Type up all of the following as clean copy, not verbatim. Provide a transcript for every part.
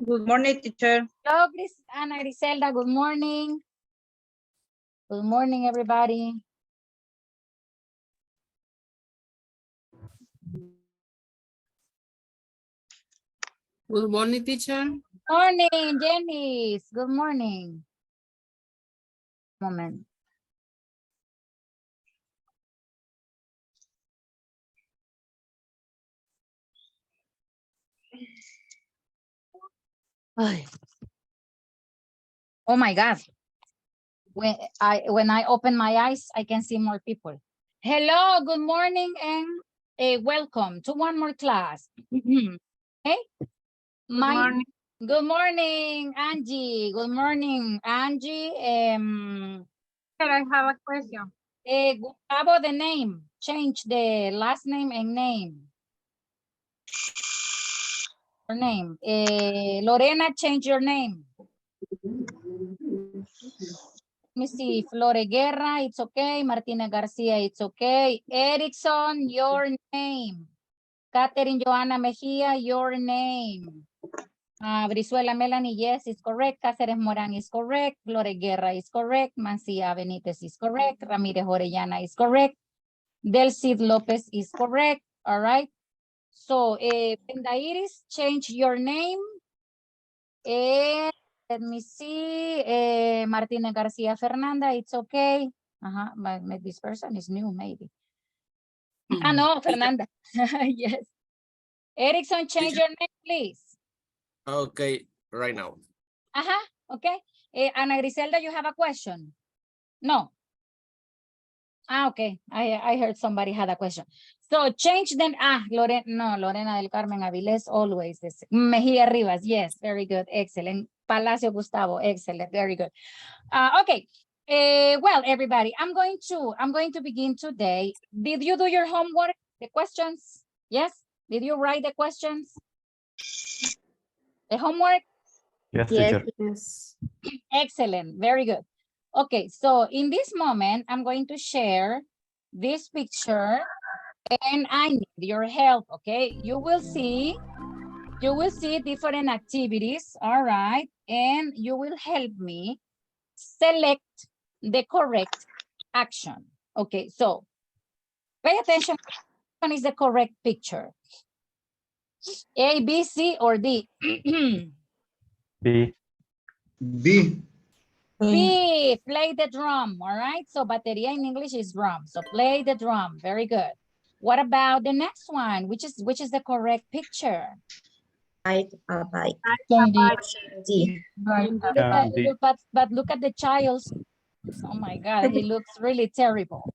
Good morning, teacher. Hello, Ana Griselda. Good morning. Good morning, everybody. Good morning, teacher. Morning, Jenny. Good morning. Moment. Ay. Oh my God. When I open my eyes, I can see more people. Hello, good morning, and welcome to one more class. Hey, good morning, Angie. Good morning, Angie. I have a question. Gustavo, the name. Change the last name and name. Your name. Lorena, change your name. Let me see. Flore Guerra, it's okay. Martina Garcia, it's okay. Erickson, your name. Catherine Joanna Mejia, your name. Brizuela Melanie, yes, is correct. Cáceres Morán is correct. Flore Guerra is correct. Mancia Benítez is correct. Ramirez Orellana is correct. Del Cid Lopez is correct. All right. So, Brenda Iris, change your name. Let me see. Martina Garcia Fernanda, it's okay. But this person is new, maybe. No, Fernanda. Yes. Erickson, change your name, please. Okay, right now. Okay. Ana Griselda, you have a question? No. Okay. I heard somebody had a question. So change them. Lorena del Carmen Avilés, always this. Mejia Rivas, yes, very good, excellent. Palacio Gustavo, excellent, very good. Okay. Well, everybody, I'm going to begin today. Did you do your homework? The questions? Yes. Did you write the questions? The homework? Yes, teacher. Yes. Excellent. Very good. Okay, so in this moment, I'm going to share this picture and I need your help, okay? You will see different activities, all right? And you will help me select the correct action. Okay, so pay attention. Which one is the correct picture? A, B, C, or D? B. B. B, play the drum, all right? So batería in English is drum. So play the drum, very good. What about the next one? Which is the correct picture? Bike. D. But look at the child's. Oh my God, he looks really terrible.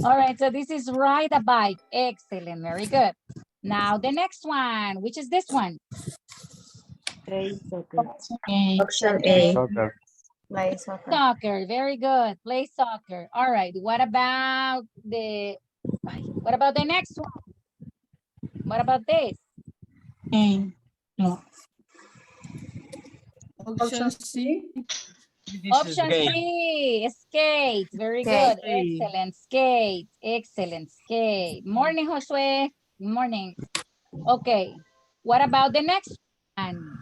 All right, so this is ride a bike. Excellent, very good. Now the next one, which is this one? Option A. Soccer. Play soccer. Soccer, very good. Play soccer. All right. What about the next one? What about this? No. Option C. Option C, skate. Very good. Excellent. Skate. Excellent. Skate. Morning, Josue. Good morning. Okay. What about the next one?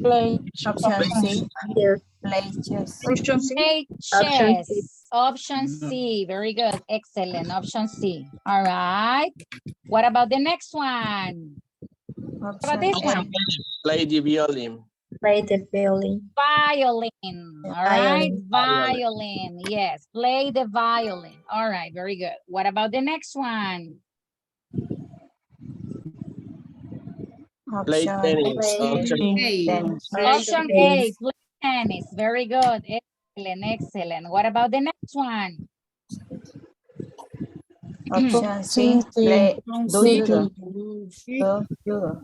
Play. Option C. Play chess. Option C. Play chess. Option C. Very good. Excellent. Option C. All right. What about the next one? What about this one? Play the violin. Play the violin. Violin. All right. Violin. Yes. Play the violin. All right. Very good. What about the next one? Play tennis. Option A. Play tennis. Very good. Excellent. Excellent. What about the next one? Option C. Play judo.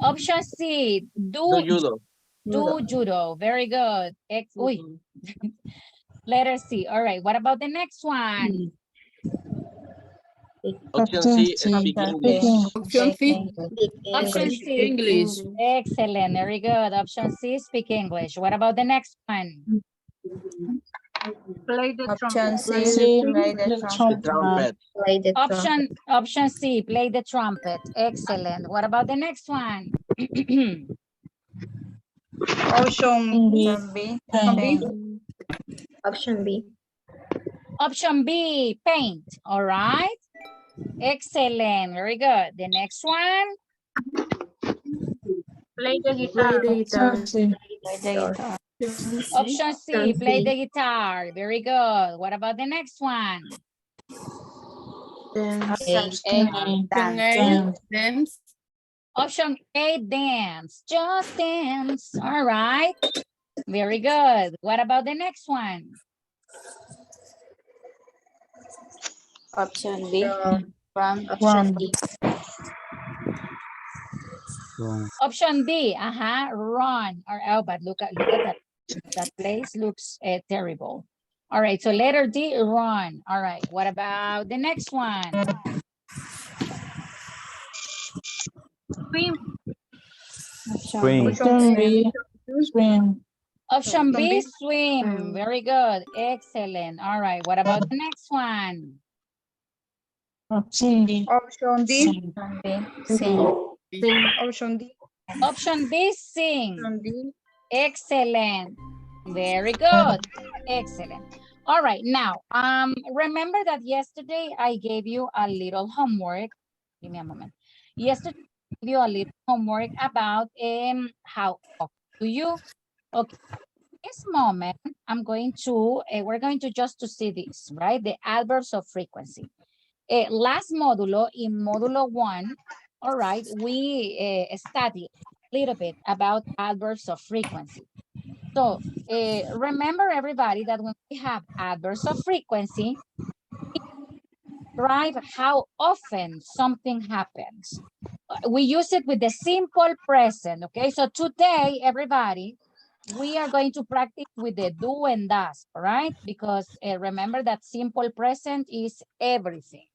Option C. Do judo. Do judo. Very good. Letter C. All right. What about the next one? Option C. Speak English. Option C. Option Speak C. English. Excellent. Very good. Option C. Speak English. What about the next one? Play the Option trumpet. C, play the The trumpet. trumpet. Play the trumpet. Option C, play the trumpet. Excellent. What about the next one? Option B. Option B, Option B. paint. Option B. Option B, paint. All right. Excellent. Very good. The next one. Play the guitar. Play the guitar. Option C, play the guitar. Very good. What about the next one? Dance. Option A, dance. Just dance. All right. Very good. What about the next one? Option B, run. Run. Option D. Option D, run. Or, oh, but look at that. That place looks terrible. All right, so letter D, run. All right, what about the next one? Swim. Swim. Option B, swim. Very good. Excellent. All right, what about the next one? Option D. Option D, sing. Option D. Option B, sing. Option D. Excellent. Very good. Excellent. All right, now, remember that yesterday I gave you a little homework. Give me a moment. Yesterday I gave you a little homework about how do you. Okay, this moment I'm going to, we're going to just to see this, right? The adverbs of frequency. Last modulo, in modulo 1, all right, we studied a little bit about adverbs of frequency. So remember everybody that when we have adverbs of frequency, we describe how often something happens. We use it with the simple present, okay? So today, everybody, we are going to practice with the do and does, all right? Because remember that simple present is everything.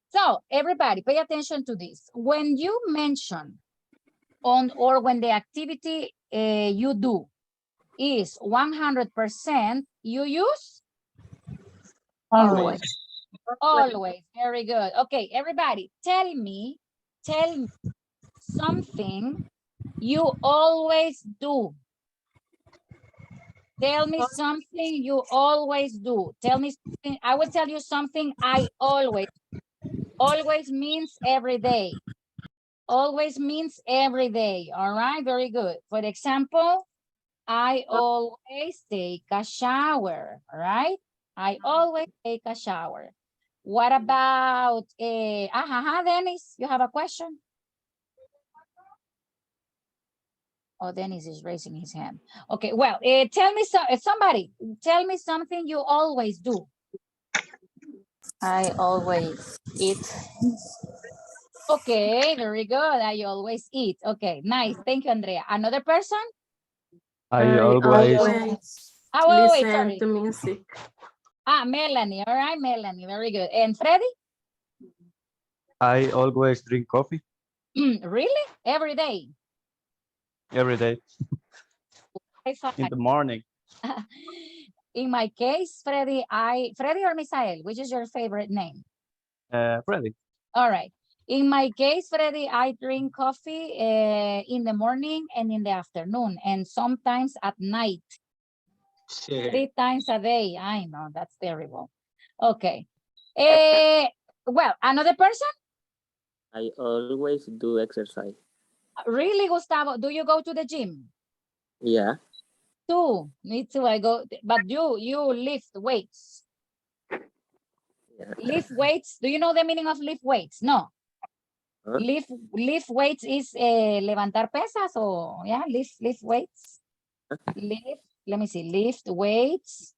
So everybody, pay attention to this. When you mention or when the activity you do is 100%, you use? Always. Always. Very good. Okay, everybody, tell me something you always do. Tell me something you always do. Tell me something. I will tell you something I always. Always means every day. Always means every day. All right, very good. For example, I always take a shower, all right? I always take a shower. What about, Dennis, you have a question? Oh, Dennis is raising his hand. Okay, well, tell me, somebody, tell me something you always do. I always eat. Okay, very good. I always eat. Okay, nice. Thank you, Andrea. Another person? I always Wait, sorry. To music. Melanie. All right, Melanie. Very good. And Freddy? I always drink coffee Really? Every day? every day in the morning. In my case, Freddy or Misael, which is your favorite name? Freddy. All right. In my case, Freddy, I drink coffee in the morning and in the afternoon, and sometimes at night. 3 times a day. I know, that's terrible. Okay. Well, another person? I always do exercise. Really, Gustavo? Do you go to the gym? Yeah. Too. Me too. I go, but you lift weights. Yeah. Lift weights. Do you know the meaning of lift weights? No. Huh? Lift weights is levantar pesas or yeah, lift weights. Let me see, lift weights,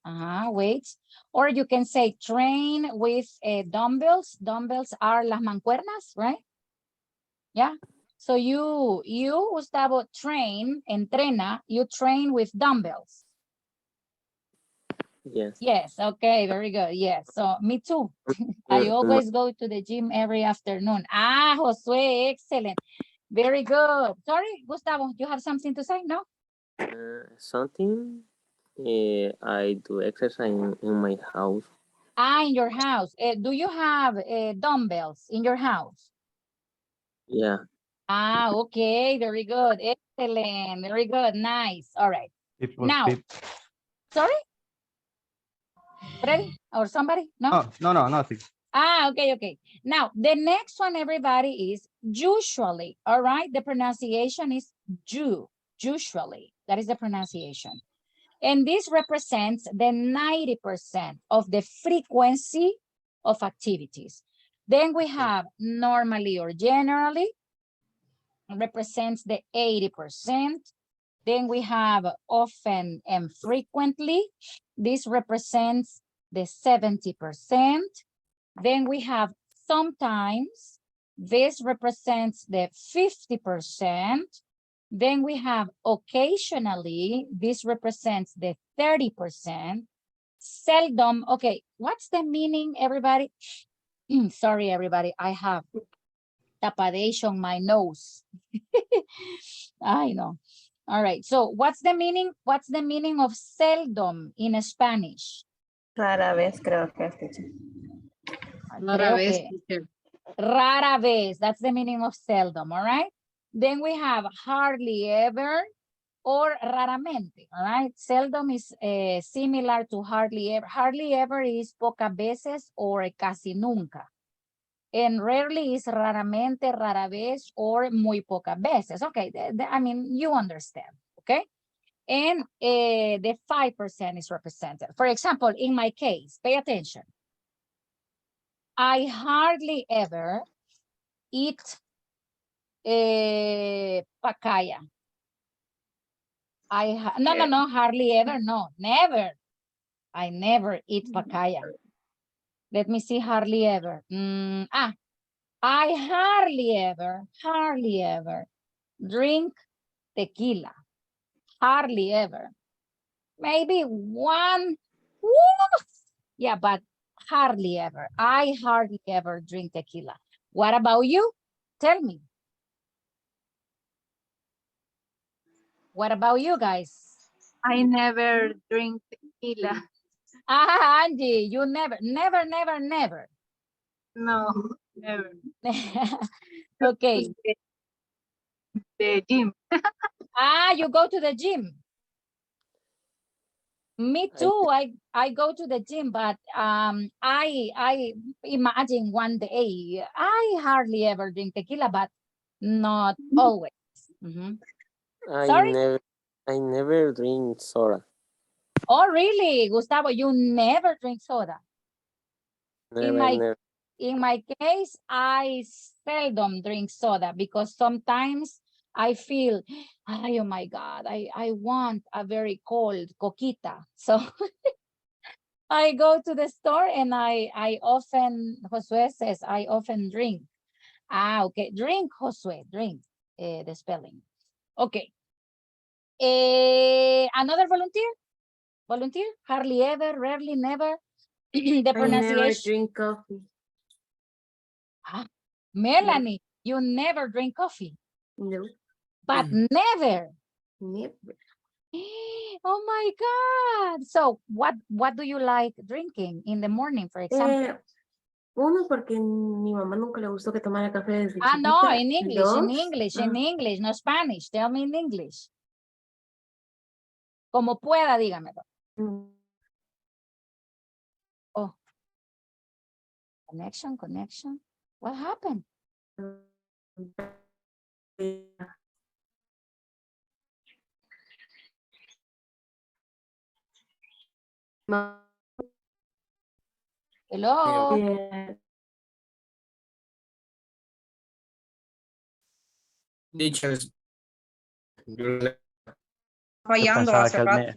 weights. Or you can say train with dumbbells. Dumbbells are las mancuernas, right? Yeah. So you Gustavo, entrena, you train with dumbbells. Yes. Yes, okay, very good. Yes, so me too. I always go to the gym every afternoon. Josue, excellent. Very good. Sorry, Gustavo, you have something to say? No? Something I do exercise in my house. Ah, in your house. Do you have dumbbells in your house? Yeah. Ah, okay, very good. Excellent, very good, nice. All right. It was Now, fit. sorry? Freddy or somebody? No? No, nothing. Ah, okay, okay. Now, the next one, everybody, is usually, all right? The pronunciation is usually. That is the pronunciation. And this represents the 90% of the frequency of activities. Then we have normally or generally, represents the 80%. Then we have often and frequently. This represents the 70%. Then we have sometimes. This represents the 50%. Then we have occasionally. This represents the 30%. Seldom. Okay, what's the meaning, everybody? Sorry, everybody. I have tapadation on my nose. I know. All right. So what's the meaning? What's the meaning of seldom in Spanish? Rara vez creo que es, teacher. Creo que rara vez. That's the meaning of seldom. All right. Then we have hardly ever or raramente. All right. Seldom is similar to hardly ever. Hardly ever is pocas veces or casi nunca. And rarely is raramente, rara vez, or muy pocas veces. Okay, I mean, you understand, okay? And the 5% is represented. For example, in my case, pay attention. I hardly ever eat pacaya. No, hardly ever, no, never. I never eat pacaya. Let me see, hardly ever. I hardly ever drink tequila. Hardly ever. Maybe one. Woo! Yeah, but hardly ever. I hardly ever drink tequila. What about you? Tell me. What about you guys? I never drink tequila. Ah, Angie, you never. No, never. Okay. The gym. Ah, you go to the gym. Me too. I go to the gym, but I imagine one day I hardly ever drink tequila, but not always. Sorry? I never drink soda. Oh, really, Gustavo? You never drink soda. Never. In my case, I seldom drink soda because sometimes I feel, oh my God, I want a very cold coquita. So I go to the store and I often, Josue says, I often drink. Ah, okay. Drink, Josue, drink, the spelling. Okay. Another volunteer? Volunteer? Hardly ever, rarely, never. The pronunciation. I never drink coffee. Ah, Melanie, you never drink coffee. No. But never. Never. Oh my God. So what do you like drinking in the morning, for example? Uno, porque mi mamá nunca le gustó que tomara café desde Ah, no, chiquita. in English, Dos, in English, no Spanish. Tell me in English. Como pueda, dígamelo. Oh. Connection. What happened? Hello. Teachers. Fallando Pensaba hace que rato.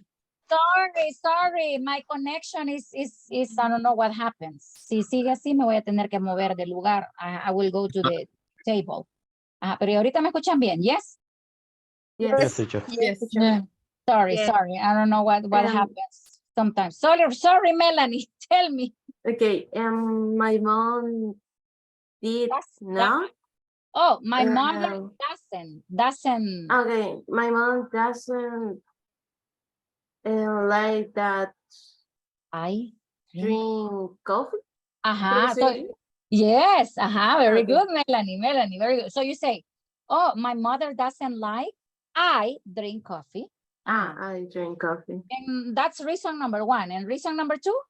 Sorry. My connection is I don't know what happens. Si sigue así, me voy a tener que mover de lugar. I will go to the table. Pero ahorita me escuchan bien, yes? Yes, teacher. Yes. Sorry. Yes. I don't know what happens sometimes. Sorry, Melanie. Tell me. Okay, my mom did not. Oh, my mother doesn't. Okay, my mom doesn't Like that I drink coffee. Ajá. Pero sí. So, yes. Ajá. Very Okay. good, Melanie. Melanie, very good. So you say, oh, my mother doesn't like, I drink coffee. I drink coffee. And that's reason number one. And reason number two?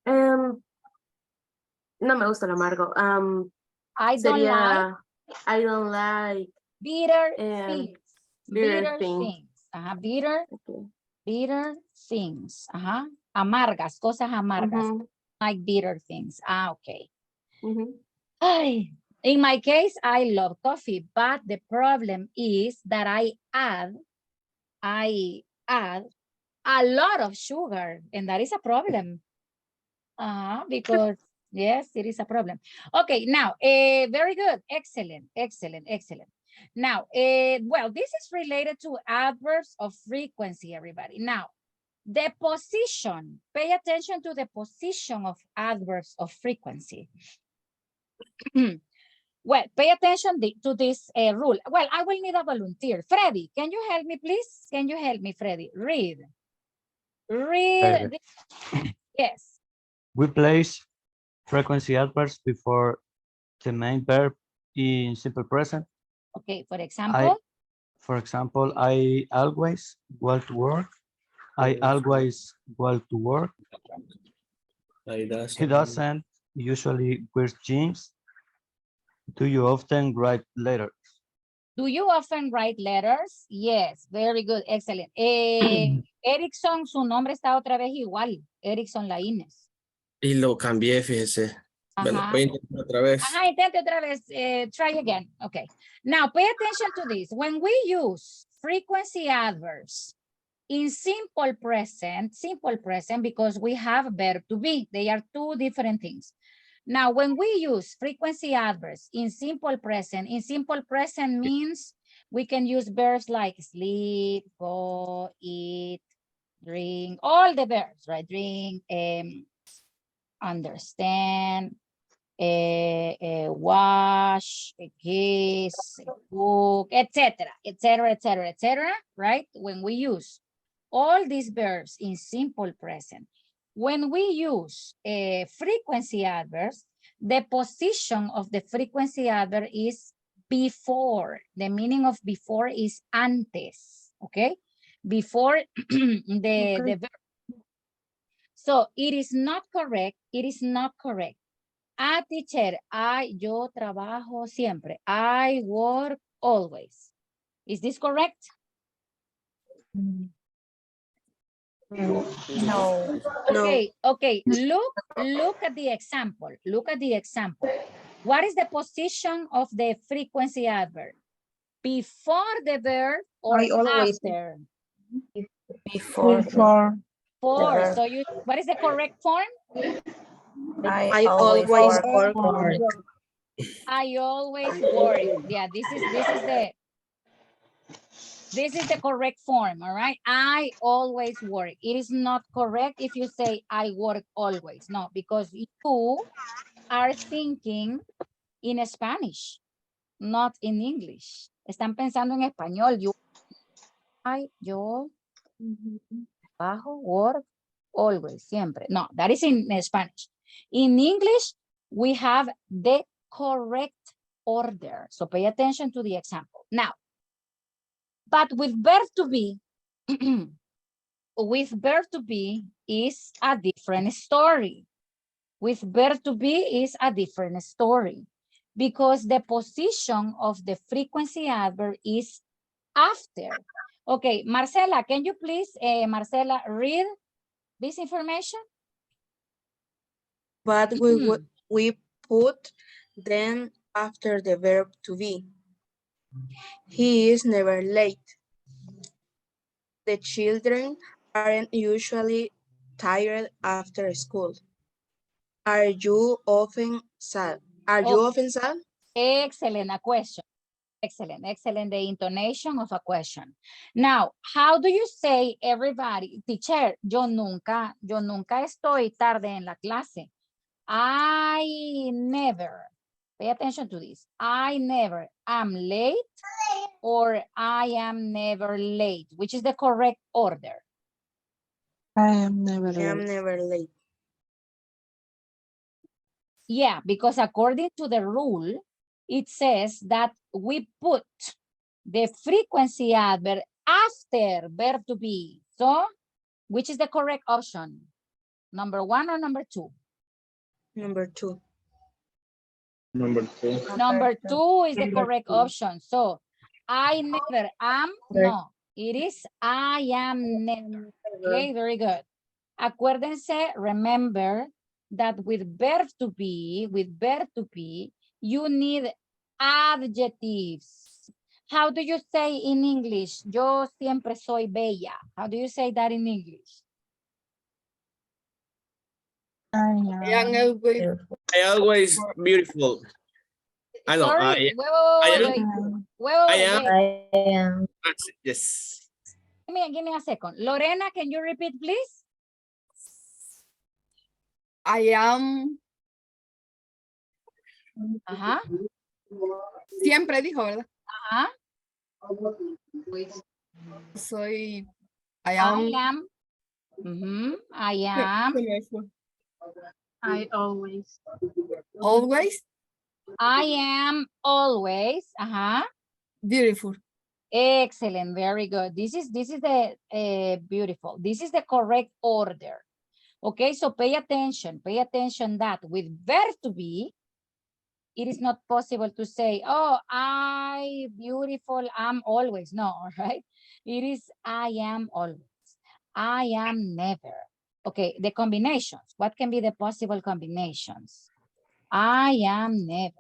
No me gusta el amargo. I don't like Sería, I don't like bitter um, things. bitter things. Ajá. Bitter, Okay. bitter things. Ajá. Amargas, cosas amargas. Mhm, Like bitter things. Okay. mhm. Ay, in my case, I love coffee, but the problem is that I add a lot of sugar, and that is a problem. Because yes, it is a problem. Okay, now, very good, excellent, excellent, excellent. Now, well, this is related to adverbs of frequency, everybody. Now, the position, pay attention to the position of adverbs of frequency. Well, pay attention to this rule. Well, I will need a volunteer. Freddy, can you help me, please? Can you help me, Freddy? Read. Okay. Yes. We place frequency adverbs before the main verb in simple present. Okay, for example. For example, I always go to work. I always go to work. He doesn't usually wear jeans. Do you often write letters? Do you often write letters? Yes, very good, excellent. Erickson, su nombre está otra vez igual. Erickson Laínez. Y lo cambié, fíjese. Bueno, Ajá. voy a intentar otra vez. Ajá, intente otra vez. Try again. Okay. Now, pay attention to this. When we use frequency adverbs in simple present, because we have verb to be. They are two different things. Now, when we use frequency adverbs in simple present means we can use verbs like sleep, go, eat, drink, all the verbs, right? Drink, understand, wash, kiss, cook, etc., etc., etc., etc., right? When we use all these verbs in simple present, when we use frequency adverbs, the position of the frequency adverb is before. The meaning of before is antes, okay? Before the verb. So it is not correct. It is not correct. Teacher, yo trabajo siempre. I work always. Is this correct? No. Okay, okay. Look at the example. Look at the example. What is the position of the frequency adverb? Before the verb or I always after? before. For. So what is the correct form? I always work. I always work. Yeah, this is the correct form, all right? I always work. It is not correct if you say I work always. No, because you are thinking in Spanish, not in English. Están pensando en español. Yo trabajo, work, always, siempre. No, that is in Spanish. In English, we have the correct order. So pay attention to the example. Now, but with verb to be, is a different story. With verb to be is a different story because the position of the frequency adverb is after. Okay, Marcela, can you please, Marcela, read this information? But we put then after the verb to be. He is never late. The children aren't usually tired after school. Are you often sad? Are you often sad? Excellent, a question. Excellent, excellent, the intonation of a question. Now, how do you say everybody, teacher, yo nunca estoy tarde en la clase. I never, pay attention to this. I never am late or I am never late, which is the correct order. I am never I am late. never late. Yeah, because according to the rule, it says that we put the frequency adverb after verb to be. So, which is the correct option? Number 1 or number 2? Number 2. Number 2. Number 2 is the correct option. So, I never am, no. It is I am never. Okay, very good. Acuérdense, remember that with verb to be, you need adjectives. How do you say in English? Yo siempre soy bella. How do you say that in English? I always beautiful. I know. Sorry, I am. am. Yes. give me a second. Lorena, can you repeat, please? I am. Ajá, Siempre dijo, ¿verdad? ajá. Soy. I am. I am. I always. Always I am always. Ajá. beautiful. Excellent. Very good. This is the beautiful. This is the correct order. Okay, so pay attention. Pay attention that with verb to be, it is not possible to say, oh, I beautiful, I'm always. No, all right. It is I am always. I am never. Okay, the combinations. What can be the possible combinations? I am never.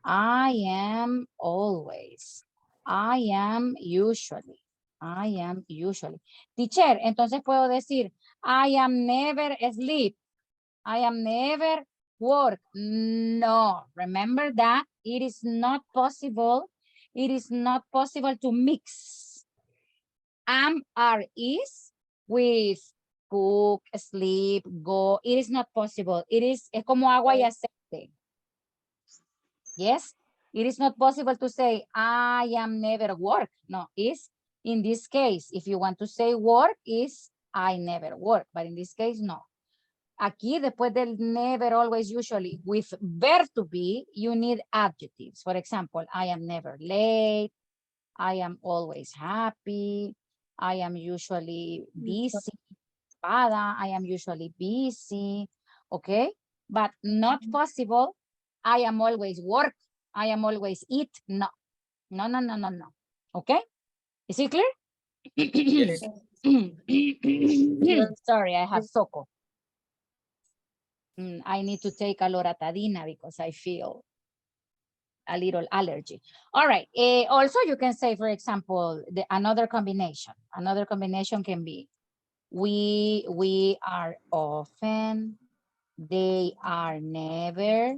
I am always. I am usually. I am usually. Teacher, entonces puedo decir, I am never asleep. I am never work. No, remember that it is not possible. It is not possible to mix am, are, is with cook, sleep, go. It is not possible. It is como agua y aceite. Yes, it is not possible to say I am never work. No, is in this case, if you want to say work, is I never work. But in this case, no. Aquí, después del never, always, usually, with verb to be, you need adjectives. For example, I am never late. I am always happy. I am usually busy. I am usually busy. Okay? But not possible. I am always work. I am always eat. No. No, no, no, no, no. Okay? Is it clear? Yes. Sorry, I have SOCO. I need to take a loratadina because I feel a little allergy. All right. Also, you can say, for example, another combination. Another combination can be we are often, they are never,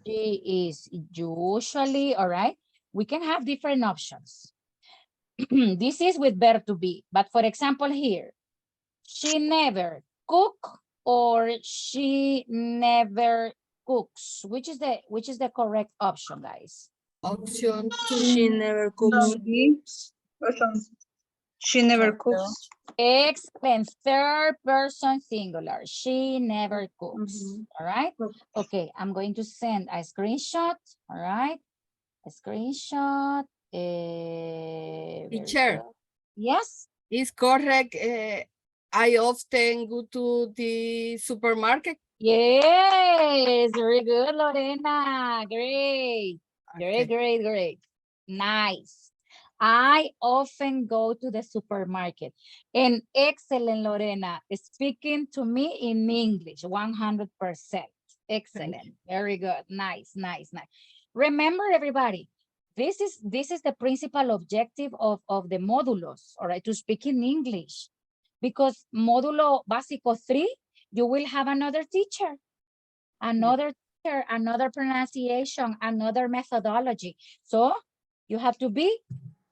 she is usually, all right? We can have different options. This is with verb to be, but for example here, she never cook or she never cooks. Which is the correct option, guys? Option She never cooks. She never cooks. Excellent. Third person singular. She never cooks. All right. Okay. I'm going to send a screenshot. All right. A screenshot. Teacher. Yes. Is correct. I often go to the supermarket. Yes. Very good, Lorena. Great. Okay. Great. Nice. I often go to the supermarket. And excellent, Lorena, speaking to me in English, 100%. Excellent. Very good. Nice. Remember, everybody, this is the principal objective of the módulos, all right, to speak in English. Because módulo básico 3, you will have another teacher, another pronunciation, another methodology. So you have to be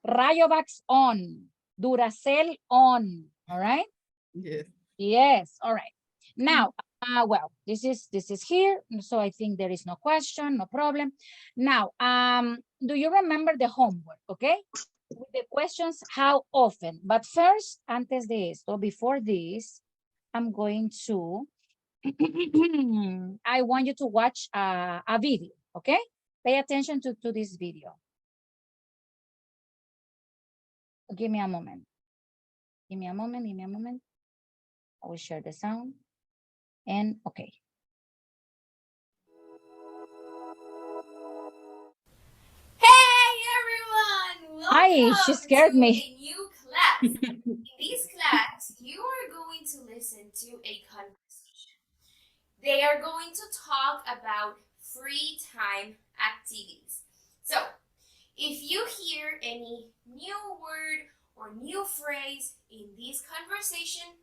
Rayovax on, Duracell on, all right? Yes. Yes, all right. Now, well, this is here, so I think there is no question, no problem. Now, do you remember the homework, okay? We the questions, how often? But first, antes de esto, before this, I'm going to, I want you to watch a video, okay? Pay attention to this video. Give me a moment. Give me a moment, give me a moment. I will share the sound. And okay. Hey everyone! Hi, Welcome she scared to me. a new class. In this class, you are going to listen to a conversation. They are going to talk about free time activities. So, if you hear any new word or new phrase in this conversation,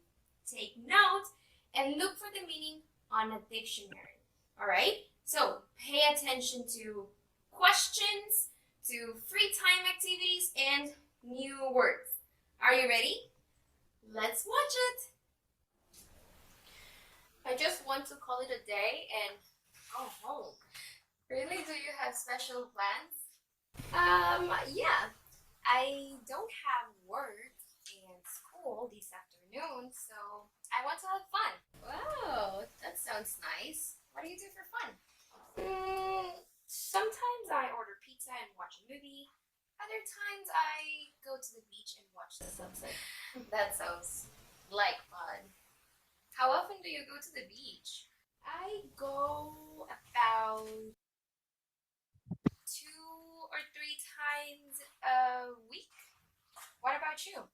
take note and look for the meaning on a dictionary. All right? So, pay attention to questions, to free time activities, and new words. Are you ready? Let's watch it. I just want to call it a day and go home. Really? Do you have special plans? Yeah. I don't have work and school this afternoon, so I want to have fun. Wow, that sounds nice. What do you do for fun? Sometimes I order pizza and watch a movie. Other times I go to the beach and watch the sunset. That sounds like fun. How often do you go to the beach? I go about 2 or 3 times a week. What about you?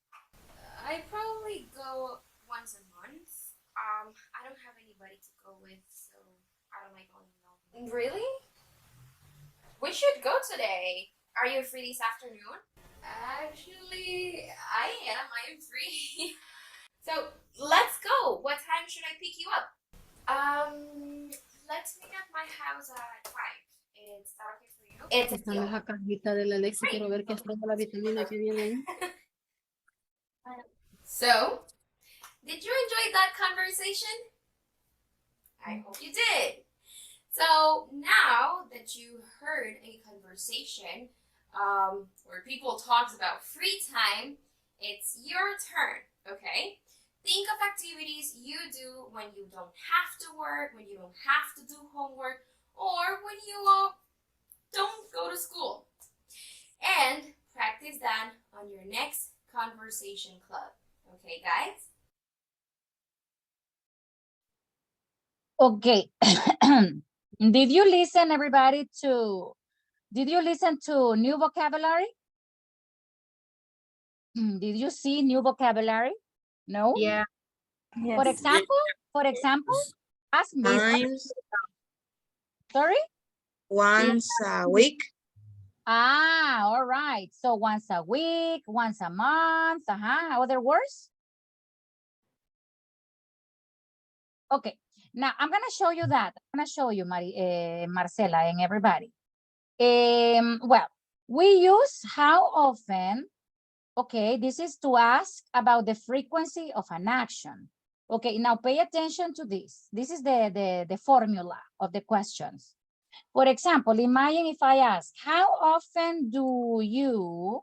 I probably go once a month. I don't have anybody to go with, so I don't like going alone. Really? We should go today. Are you free this afternoon? Actually, I am free. So let's go. What time should I pick you up? Let's meet at my house at 5. Is that okay for you? It's a Esta deal. no es la cajita de la Alexi, quiero ver qué es toda la vitamina que viene ahí. So, did you enjoy that conversation? I hope you did. So now that you heard a conversation where people talks about free time, it's your turn, okay? Think of activities you do when you don't have to work, when you don't have to do homework, or when you don't go to school. And practice that on your next conversation club. Okay, guys? Okay. Did you listen, everybody, did you listen to new vocabulary? Did you see new vocabulary? No? Yeah. For example, ask me. Times, Sorry? once a week. Ah, all right. So once a week, once a month, other words? Okay, now I'm gonna show you that. I'm gonna show you, Marcela, and everybody. Well, we use how often. Okay, this is to ask about the frequency of an action. Okay, now pay attention to this. This is the formula of the questions. For example, imagine if I ask, how often do you,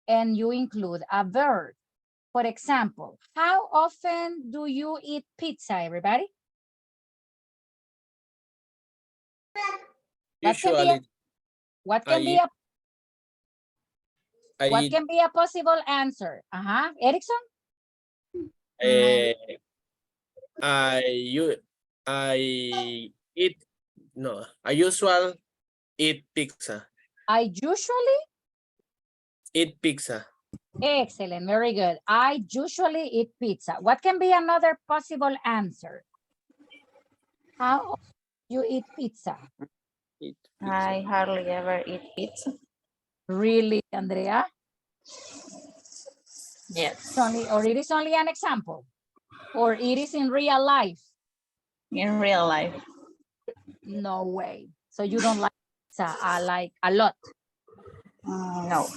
and you include a verb. For example, how often do you eat pizza, everybody? Usually, What can be a possible answer? Erickson? I usually eat pizza. I usually? Eat pizza. Excellent, very good. I usually eat pizza. What can be another possible answer? How often do you eat pizza? I hardly ever eat pizza. Really, Andrea? Yes. Or it is only an example? Or it is in real life? In real life. No way. So you don't like pizza like a lot? No.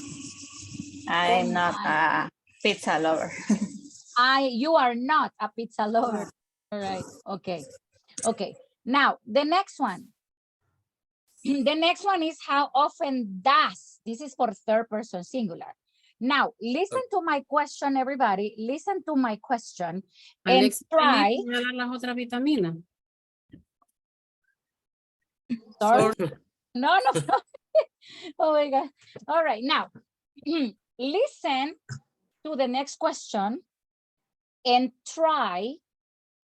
I'm not a pizza lover. You are not a pizza lover. All right. Okay. Okay. Now, the next one. The next one is how often does, this is for third person singular. Now, listen to my question, everybody. Listen to my question and Alex, try. las otras vitaminas. Sorry. No, no. Oh my God. All right, now, listen to the next question and try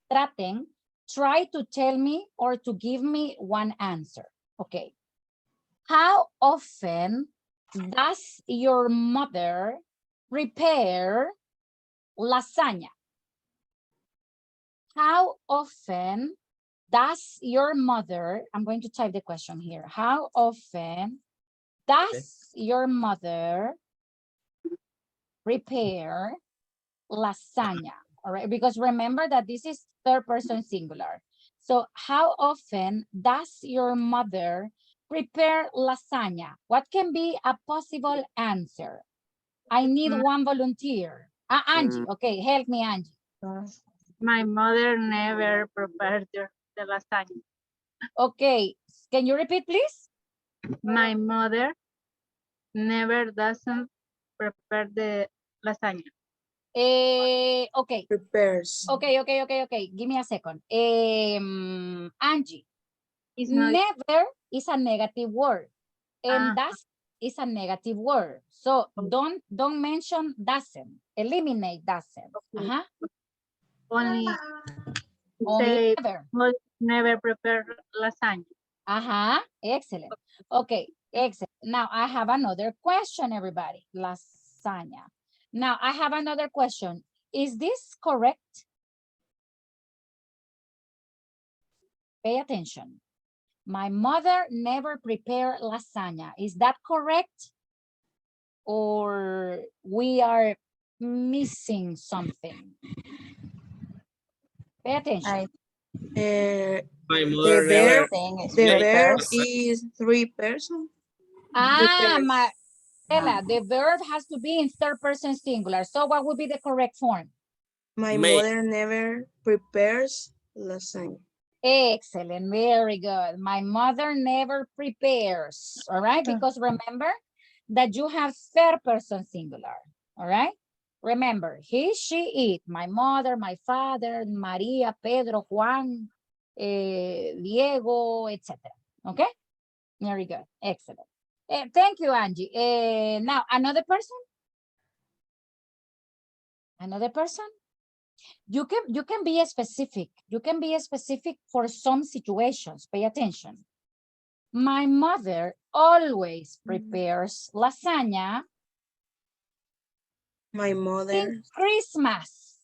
to tell me or to give me one answer. Okay. How often does your mother prepare lasagna? How often does your mother, I'm going to type the question here. How often does your mother prepare lasagna? All right, because remember that this is third person singular. So how often does your mother prepare lasagna? What can be a possible answer? I need one volunteer. Angie, okay, help me, Angie. My mother never prepared the lasagna. Okay, can you repeat, please? My mother never doesn't prepare the lasagna. Okay. Prepares. Okay. Give me a second. Angie, It's not, never is a negative word, and does is a negative word. So don't mention doesn't. Eliminate doesn't. only Only say never. never prepare lasagna. Excellent. Okay, excellent. Now I have another question, everybody. Lasagna. Now I have another question. Is this correct? Pay attention. My mother never prepared lasagna. Is that correct? Or we are missing something? Pay attention. My mother never. The verb is 3 person. Ella, the verb has to be in third person singular. So what would be the correct form? My mother never prepares lasagna. Excellent, very good. My mother never prepares, all right? Because remember that you have third person singular, all right? Remember, he, she, it. My mother, my father, Maria, Pedro, Juan, Diego, etc. Okay? Very good, excellent. Thank you, Angie. Now, another person? Another person? You can be specific. You can be specific for some situations. Pay attention. My mother always prepares lasagna. My mother. In Christmas.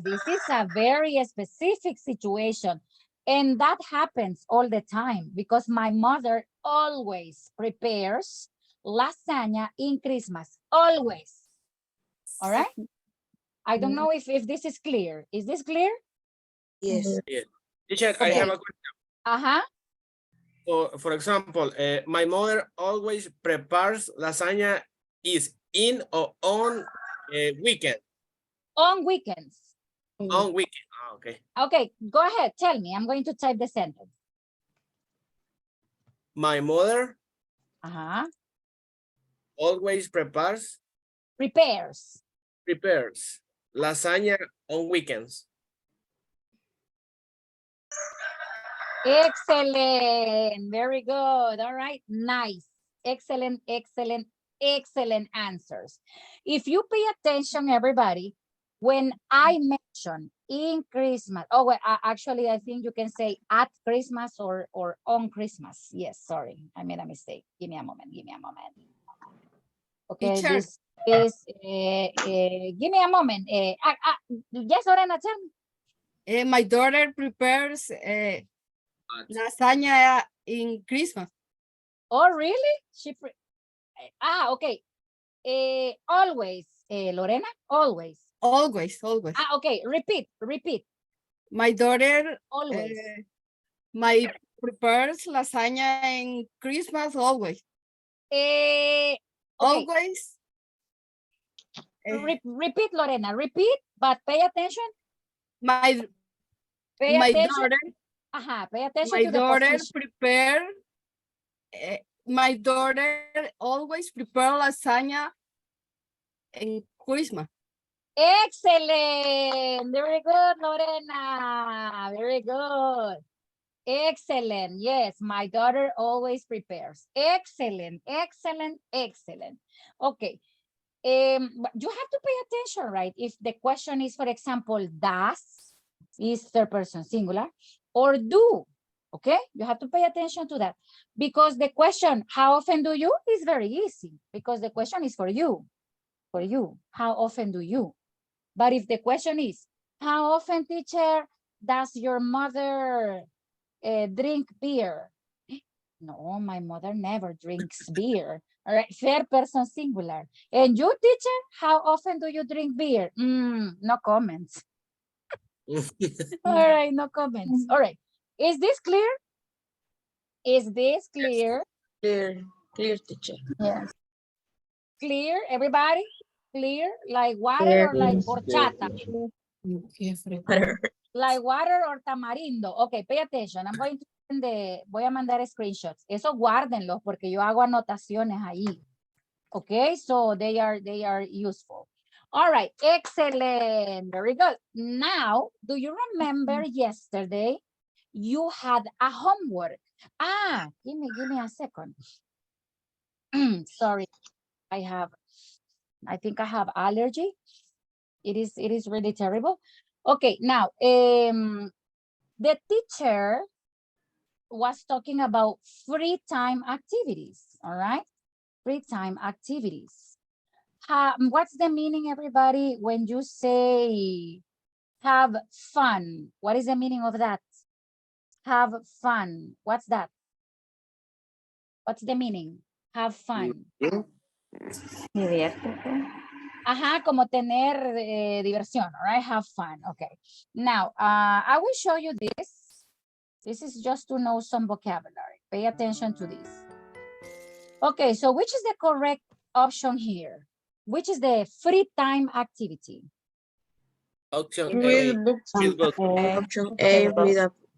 This is a very specific situation. And that happens all the time because my mother always prepares lasagna in Christmas. Always. All right. I don't know if this is clear. Is this clear? Yes. Yeah. Teacher, I have a question. For example, my mother always prepares lasagna is in or on weekend. On weekends. On weekend. Okay. Okay, go ahead. Tell me. I'm going to type the sentence. My mother always prepares lasagna on weekends. Excellent. Very good. All right. Nice. Excellent answers. If you pay attention, everybody, when I mention in Christmas, well, actually, I think you can say at Christmas or on Christmas. Yes, sorry, I made a mistake. Give me a moment. Okay, Teacher. this is, give me a moment. Yes, Lorena, tell me. My daughter prepares lasagna in Christmas. Oh, really? Okay. Always, Lorena, always. Always. Okay, repeat. My daughter Always. prepares lasagna in Christmas always. Okay. Always. Repeat, Lorena, repeat, but pay attention. My Pay attention. daughter Pay attention to the daughter position. prepare My daughter always prepare lasagna in Christmas. Excellent. Very good, Lorena. Very good. Excellent. Yes, my daughter always prepares. Excellent, excellent, excellent. Okay. But you have to pay attention, right? If the question is, for example, does is third person singular or do, okay? You have to pay attention to that because the question, how often do you, is very easy because the question is for you, how often do you? But if the question is, how often, teacher, does your mother drink beer? No, my mother never drinks beer. All right, third person singular. And you, teacher, how often do you drink beer? No comments. All right, no comments. All right, is this clear? Is this clear? Clear, teacher. Yes. Clear, everybody? Clear, like water Clear. or like Yes, horchata? Water. Like water or tamarindo. Okay, pay attention. I'm going to voy a mandar screenshots. Eso guárdenlos porque yo hago anotaciones ahí. Okay, so they are useful. All right, excellent. Very good. Now, do you remember yesterday you had a homework? Give me a second. Sorry, I think I have allergy. It is really terrible. Okay, now, the teacher was talking about free time activities, all right? Free time activities. What's the meaning, everybody, when you say have fun? What is the meaning of that? Have fun. What's that? What's the meaning? Have fun. Diviértete. Ajá, como tener diversión, all right? Have fun, okay. Now, I will show you this. This is just to know some vocabulary. Pay attention to this. Okay, so which is the correct option here? Which is the free time activity? Option A. Read books. Read book. Option A,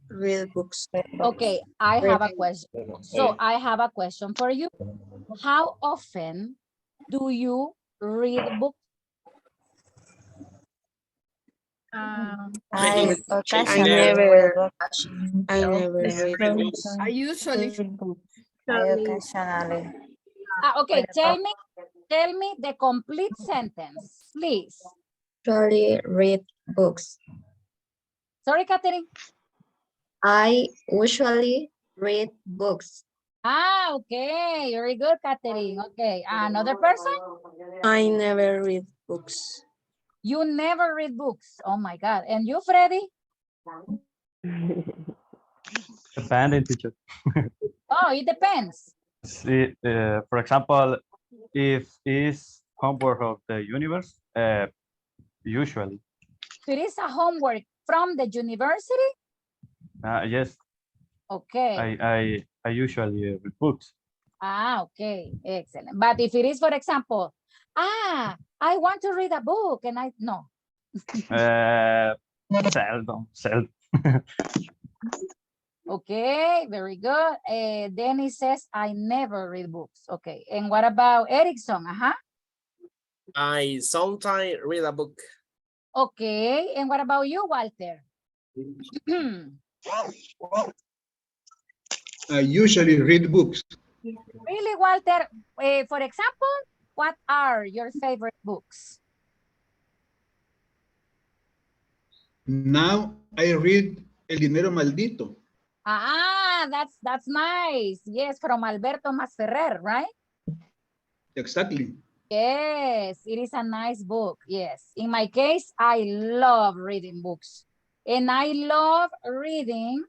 read books. Okay, I have a question. So I have a question for you. How often do you read books? I occasionally never- read books. I never read books. I usually I occasionally. Okay, tell me the complete sentence, please. Usually read books. Sorry, Catherine. I usually read books. Okay, very good, Catherine. Okay, another person? I never read books. You never read books. Oh my God. And you, Freddy? Depending, teacher. Oh, it depends. See, for example, if it's homework of the universe, usually. It is a homework from the university? Yes, Okay. I usually read books. Okay, excellent. But if it is, for example, I want to read a book and no. Seldom. Okay, very good. Then it says, I never read books. Okay, and what about Erickson? I sometimes read a book. Okay, and what about you, Walter? I usually read books. Really, Walter? For example, what are your favorite books? Now I read El Dinero Maldito. That's nice. Yes, from Alberto Masferrer, right? Exactly. Yes, it is a nice book. Yes. In my case, I love reading books. And I love reading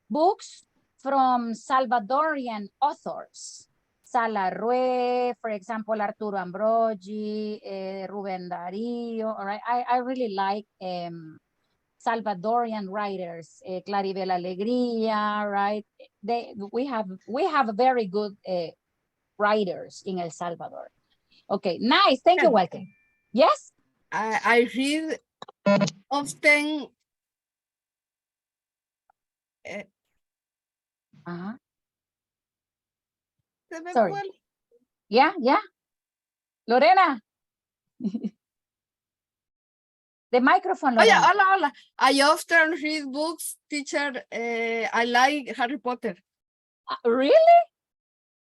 books from Salvadorian authors. Salarue, for example, Arturo Ambrogi, Rubén Darío. All right. I really like Salvadorian writers, Claribel Alegría, right? We have very good writers in El Salvador. Okay, nice. Thank you, Walter. Yes? I read often Se me Sorry. fue el- Yeah, yeah. Lorena. The microphone, Oh, yeah, Lorena. hola, hola. I often read books, teacher. I like Harry Potter. Really?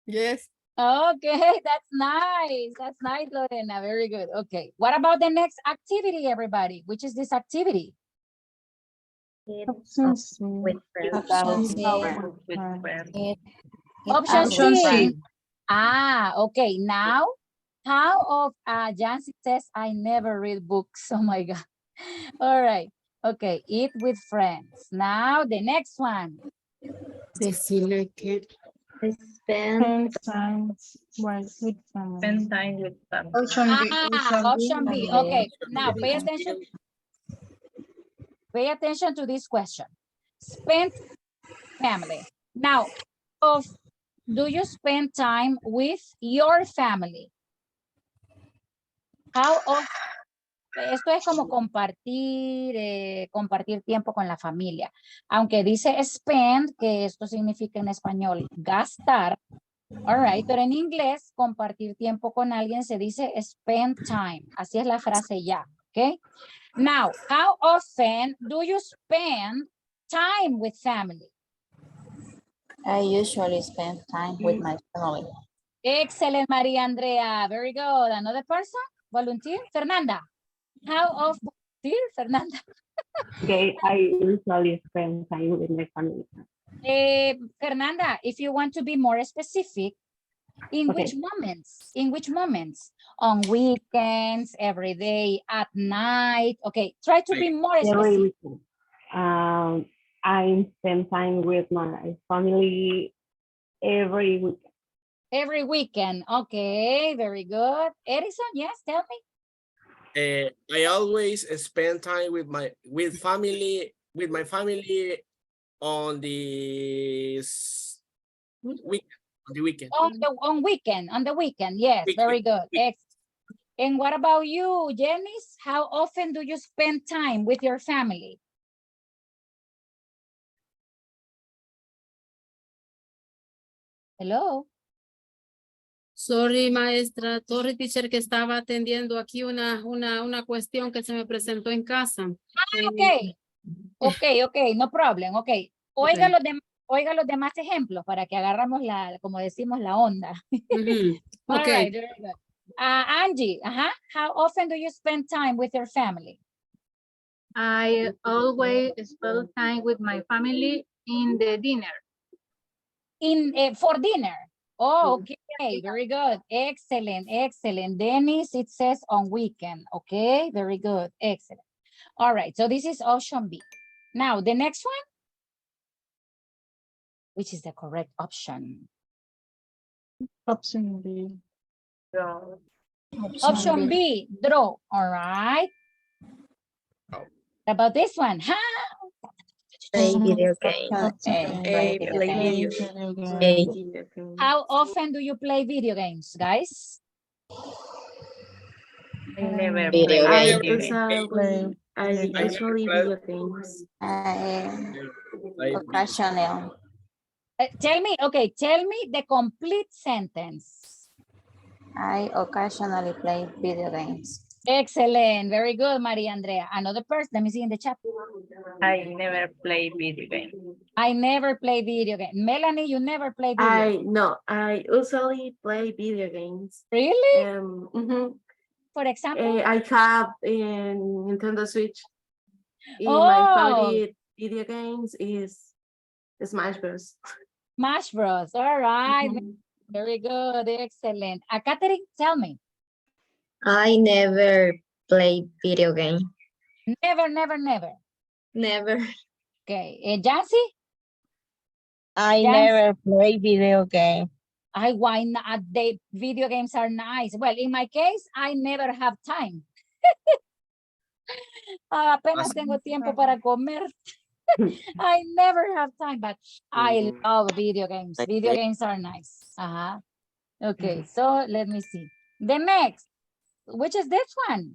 Yes. Okay, that's nice. That's nice, Lorena. Very good. Okay. What about the next activity, everybody? Which is this activity? Option with friends. Option C. It Option Option C. C. Ah, okay. Now, how of Jancy says, I never read books. Oh my God. All right. Okay. Eat with friends. Now, the next one. Decirle que. Spend spend time with family. Option B. Okay. Now, pay attention. Pay attention to this question. Spend family. Now, do you spend time with your family? How of, esto es como compartir, compartir tiempo con la familia. Aunque dice spend, que esto significa en español gastar. All right, pero en inglés, compartir tiempo con alguien se dice spend time. Así es la frase ya, ¿ok? Now, how often do you spend time with family? I usually spend time with my family. Excellent, Maria Andrea. Very good. Another person? Volunteer? Fernanda. How often? Dear Fernanda. Okay, I usually spend time with my family. Fernanda, if you want to be more specific, in Okay. which moments? In which moments? On weekends, every day, at night. Okay, try to be more Every specific. weekend. I spend time with my family every weekend. Every weekend. Okay, very good. Edison, yes, tell me. I always spend time with my family on the weekend. On the weekend, yes, very good. And what about you, Janice? How often do you spend time with your family? Hello. Sorry, maestra, sorry, teacher, que estaba atendiendo aquí una cuestión que se me presentó en casa. Okay, no problem, okay. Oiga los demás ejemplos para que agarramos como decimos, la onda. All Okay. right, very good. Angie, how often do you spend time with your family? I always spend time with my family in the dinner. For dinner. Oh, okay, very good. Excellent, excellent. Dennis, it says on weekend. Okay, very good, excellent. All right, so this is option B. Now, the next one, which is the correct option? Option B. Draw. Option B, draw, all right. What about this one? Play video games. Play videos. How often do you play video games, guys? I never Video play games. I usually video games. Occasional. Tell me the complete sentence. I occasionally play video games. Excellent, very good, Maria Andrea. Another person, let me see in the chat. I never play video games. I never play video games. Melanie, you never play video games. No, I usually play video games. Really? For example? I have a Nintendo Switch. My favorite video games is Smash Bros. Smash Bros. All right. Very good. Excellent. Catherine, tell me. I never play video game. Never. Never. Okay. Jancy? I never play video game. Why not? The video games are nice. Well, in my case, I never have time. Apenas tengo tiempo para comer. I never have time, but I love video games. Video games are nice. Okay, so let me see. The next, which is this one?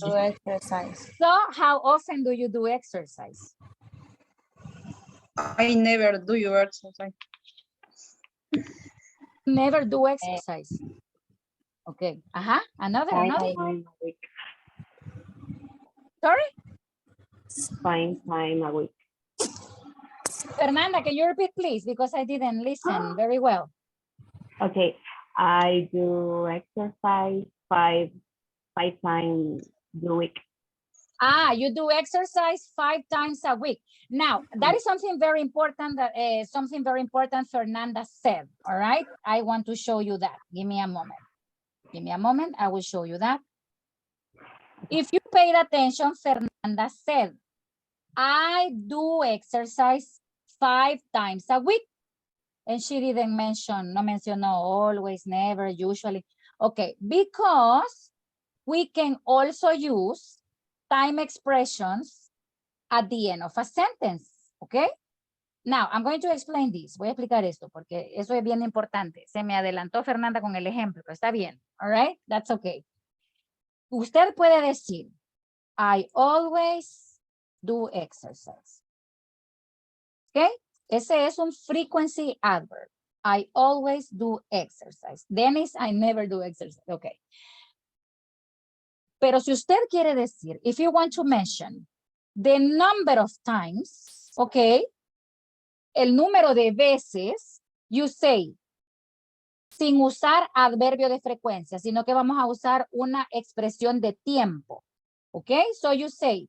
Exercise. So how often do you do exercise? I never do your exercise. Never do exercise. Okay. Another. Time a week. Sorry? Time a week. Fernanda, can you repeat, please? Because I didn't listen very well. Okay, I do exercise five times a week. You do exercise 5 times a week. Now, that is something very important that Fernanda said, all right? I want to show you that. Give me a moment. Give me a moment, I will show you that. If you paid attention, Fernanda said, I do exercise 5 times a week. And she didn't mention, no mencionó always, never, usually. Okay, because we can also use time expressions at the end of a sentence, okay? Now, I'm going to explain this. Voy a explicar esto porque eso es bien importante. Se me adelantó Fernanda con el ejemplo, pero está bien, all right? That's okay. Usted puede decir, I always do exercise. Okay? Ese es un frequency adverb. I always do exercise. Dennis, I never do exercise. Okay. Pero si usted quiere decir, if you want to mention the number of times, okay, el número de veces, you say, sin usar adverbio de frecuencia, sino que vamos a usar una expresión de tiempo. Okay, so you say,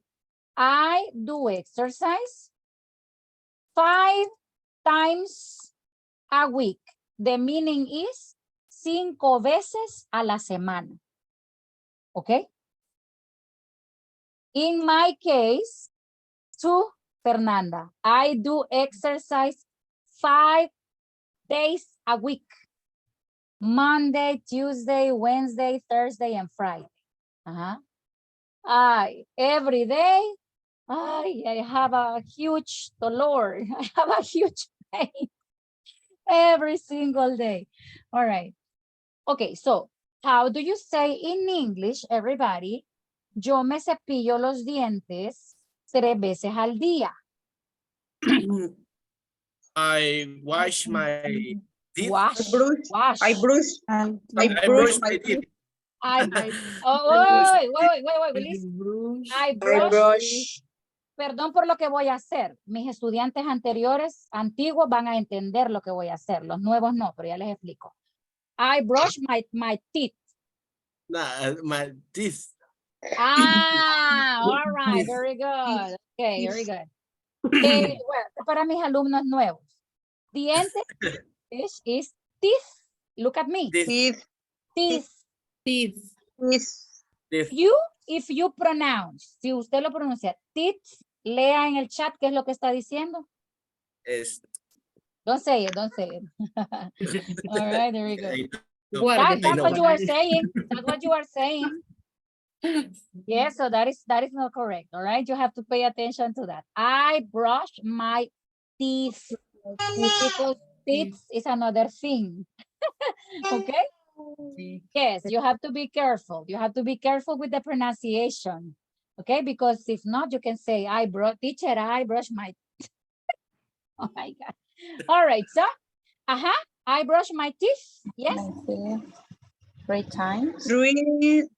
I do exercise 5 times a week. The meaning is 5 veces a la semana. Okay. In my case, to Fernanda, I do exercise 5 days a week. Monday, Tuesday, Wednesday, Thursday, and Friday. Every day, I have a huge dolor. I have a huge pain every single day. All right. Okay, so how do you say in English, everybody, yo me cepillo los dientes 3 veces al día? I wash my teeth. I brush my teeth. Wait, please. I brush. Perdón por lo que voy a hacer. Mis estudiantes anteriores, antiguos, van a entender lo que voy a hacer. Los nuevos no, pero ya les explico. I brush my teeth. Nah, my teeth. All right, very good. Okay, very good. Well, para mis alumnos nuevos. Dientes is teeth. Look at me. Teeth. If you pronounce, si usted lo pronuncia, teeth, lea en el chat qué es lo que está diciendo. Don't say it. All right, there we go. That's what you are saying. That's what you are saying. Yeah, so that is not correct. All right, you have to pay attention to that. I brush my teeth because teeth is another thing. Okay. Yes, you have to be careful. You have to be careful with the pronunciation. Okay, because if not, you can say, teacher, I brush my oh my God. All right, so, I brush my teeth. Yes. 3 times. 3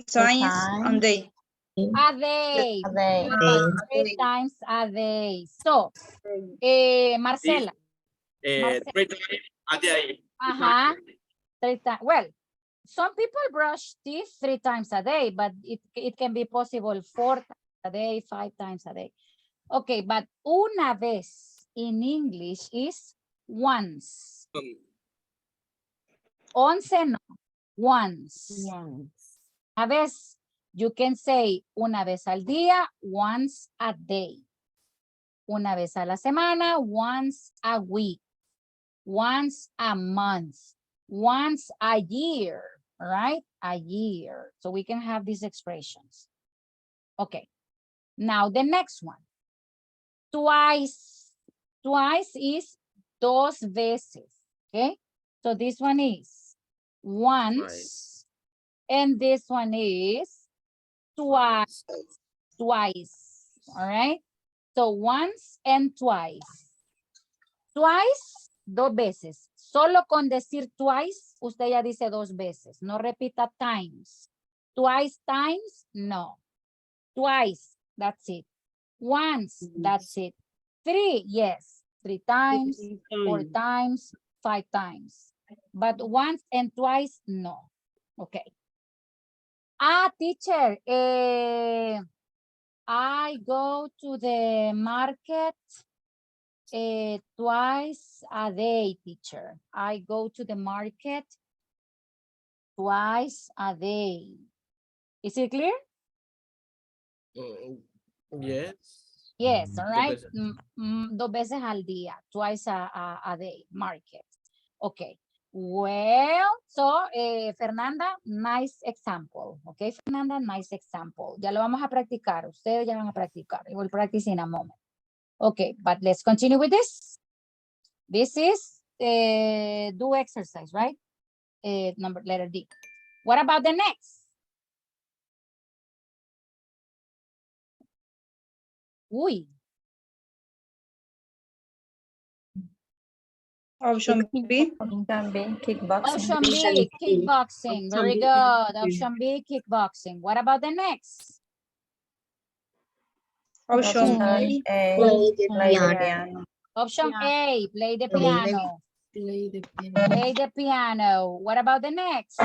times a day. A day. 3 times a day. So, Marcela. 3 times a day. 3 times. Well, some people brush teeth 3 times a day, but it can be possible 4 times a day, 5 times a day. Okay, but una vez in English is once. Once no, once. A vez, you can say una vez al día, once a day. Una vez a la semana, once a week. Once a month. Once a year, all right? A year. So we can have these expressions. Okay. Now the next one. Twice. Twice is 2 veces. Okay. So this one is once. And this one is twice. Twice. All right. So once and twice. Twice, dos veces. Solo con decir twice, usted ya dice dos veces. No repita times. Twice times, no. Twice, that's it. Once, that's it. Three, yes. 3 times, 4 times, 5 times. But once and twice, no. Okay. Teacher, I go to the market twice a day, teacher. I go to the market twice a day. Is it clear? Yes. Yes, all right. veces. Dos veces al día, twice a day, market. Okay. Well, so Fernanda, nice example. Okay, Fernanda, nice example. Ya lo vamos a practicar. Ustedes ya van a practicar. We will practice in a moment. Okay, but let's continue with this. This is do exercise, right? Letter D. What about the next? Uy. Option B. Option B, kickboxing. Option B, kickboxing. Very good. Option B, kickboxing. What about the next? Option A. Play the piano. Option A, play the piano. Play the piano. What about the next?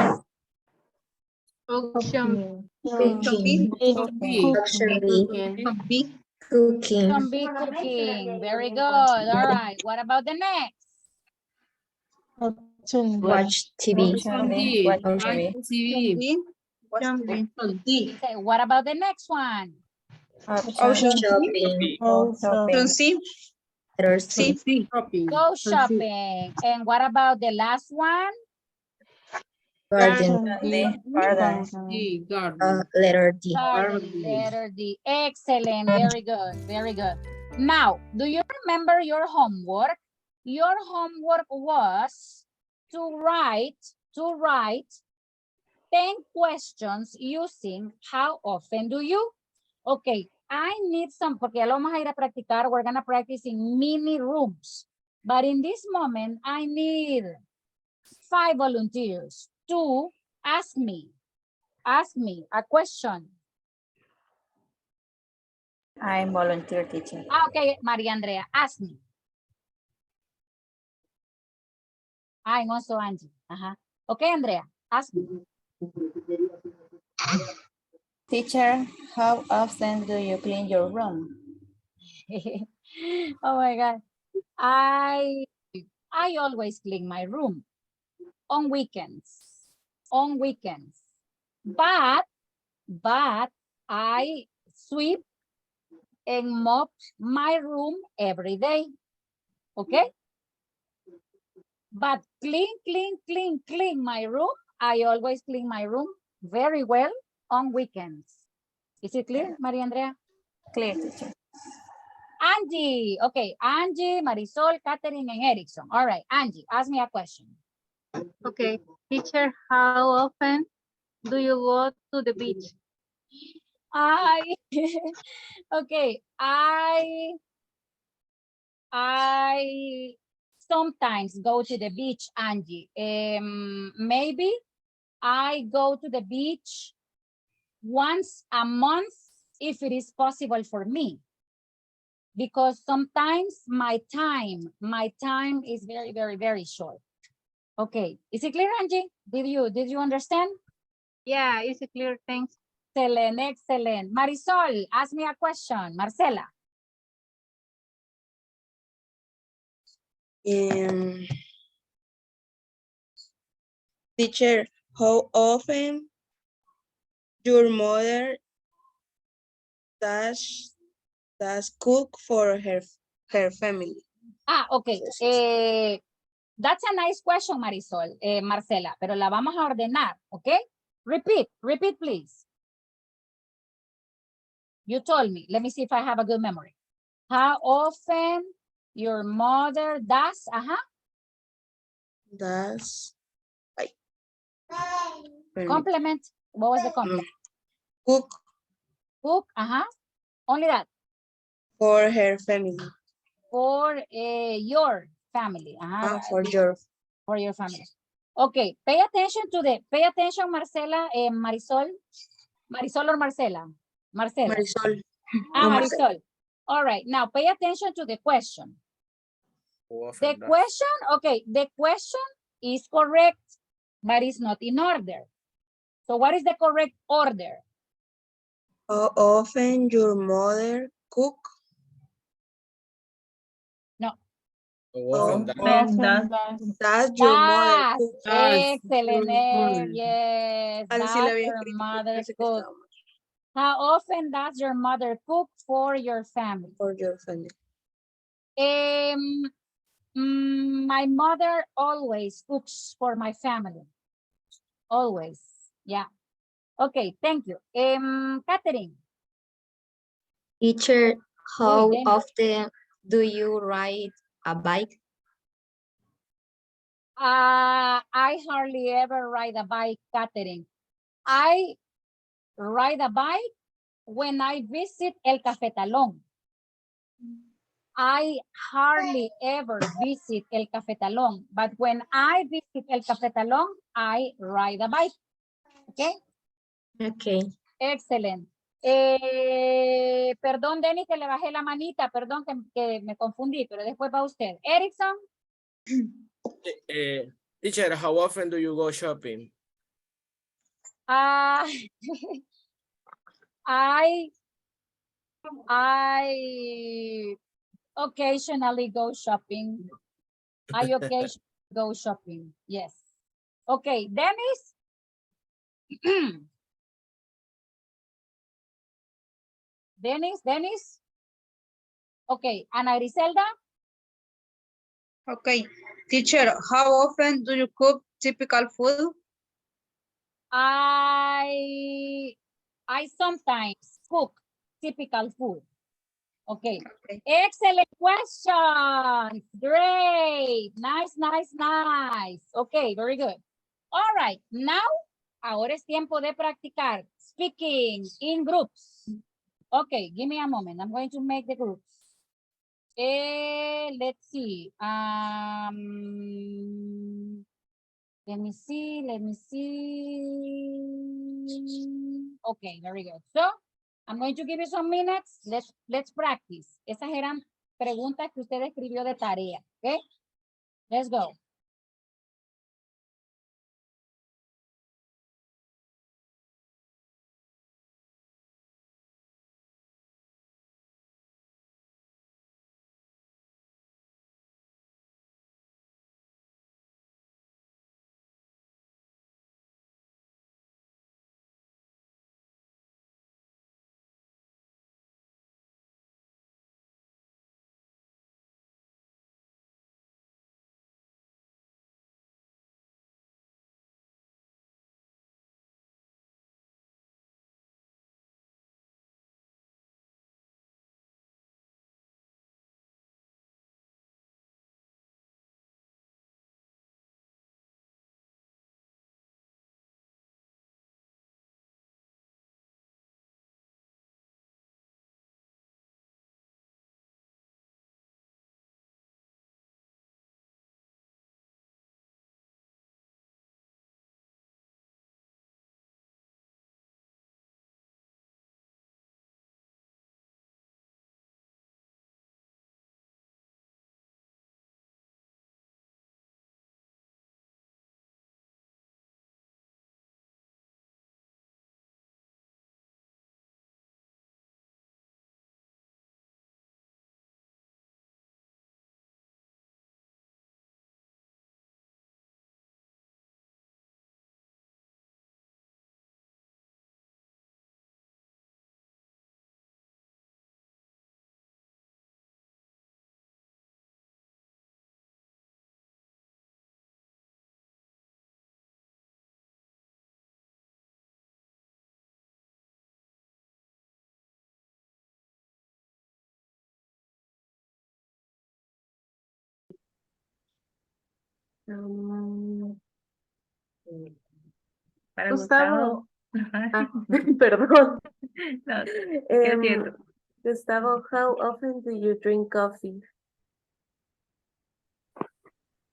Option Option B. Option B. Cooking. Option B, cooking. Very good. All right. What about the next? Watch TV. Option D, watch TV. Okay, what about the next one? Option Shopping. Option C. Letter C. Go shopping. And what about the last one? Garden. Letter D. Garden. Letter D. Excellent. Very good. Very good. Now, do you remember your homework? Your homework was to write 10 questions using how often do you? Okay, I need some, porque ya lo vamos a ir a practicar. We're going to practice in mini rooms. But in this moment, I need 5 volunteers to ask me a question. I'm volunteer teaching. Okay, Maria Andrea, ask me. I'm also Angie. Okay, Andrea, ask me. Teacher, how often do you clean your room? Oh my God. I always clean my room on weekends. But I sweep and mop my room every day. Okay? But clean my room. I always clean my room very well on weekends. Is it clear, Maria Andrea? Clear, teacher. Angie. Okay, Angie, Marisol, Catherine, and Erickson. All right, Angie, ask me a question. Okay, teacher, how often do you go to the beach? Okay, I sometimes go to the beach, Angie. Maybe I go to the beach once a month if it is possible for me. Because sometimes my time is very, very, very short. Okay, is it clear, Angie? Did you understand? Yeah, is it clear? Thanks. Excellent, excellent. Marisol, ask me a question. Marcela. Teacher, how often your mother does cook for her family? Okay. That's a nice question, Marisol, Marcela, pero la vamos a ordenar, okay? Repeat, please. You told me. Let me see if I have a good memory. How often your mother does, Does. Compliment. What was the compliment? Cook. Cook, only that. For her family. For your family. For your family. Okay, pay attention Marcela, Marisol. Marisol or Marcela? Marcela. Marisol. Marisol. All right, now pay attention to the question. The question is correct, but it's not in order. So what is the correct order? How often your mother cook? No. How often does your mother cook? Excellent. Yes. Así Does la había your escrito, mother parece que cook? estaba mal. How often does your mother cook for your family? For your family. My mother always cooks for my family. Always. Yeah. Okay, thank you. Catherine. Teacher, how often do you ride a bike? I hardly ever ride a bike, Catherine. I ride a bike when I visit El Cafetalón. I hardly ever visit El Cafetalón, but when I visit El Cafetalón, I ride a bike. Okay? Okay. Excellent. Perdón, Denny, que le bajé la manita. Perdón que me confundí, pero después va usted. Erickson. Teacher, how often do you go shopping? I occasionally go shopping. I occasionally go shopping. Yes. Okay, Dennis. Dennis. Okay, Ana Griselda. Okay, teacher, how often do you cook typical food? I sometimes cook typical food. Okay. Excellent question. Great. Nice. Okay, very good. All right, now, ahora es tiempo de practicar speaking in groups. Okay, give me a moment. I'm going to make the groups. Let's see. Let me see. Okay, very good. So, I'm going to give you some minutes. Let's practice. Esas eran preguntas que usted escribió de tarea. Okay, let's go. Gustavo. Perdón. No, ¿qué siento? Gustavo, how often do you drink coffee?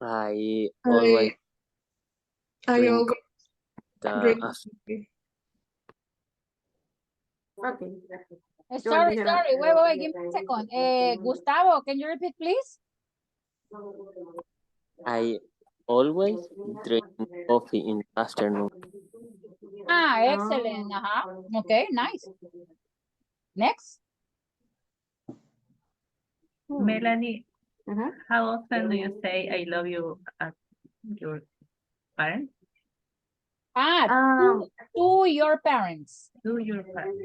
I always I drink always the drink as- coffee. Okay. Sorry, wait, give me a second. Gustavo, can you repeat, please? I always drink coffee in the afternoon. Ah, excellent. Okay, nice. Next. Melanie, how often do you say I love you at your parents? To your parents. To your parents.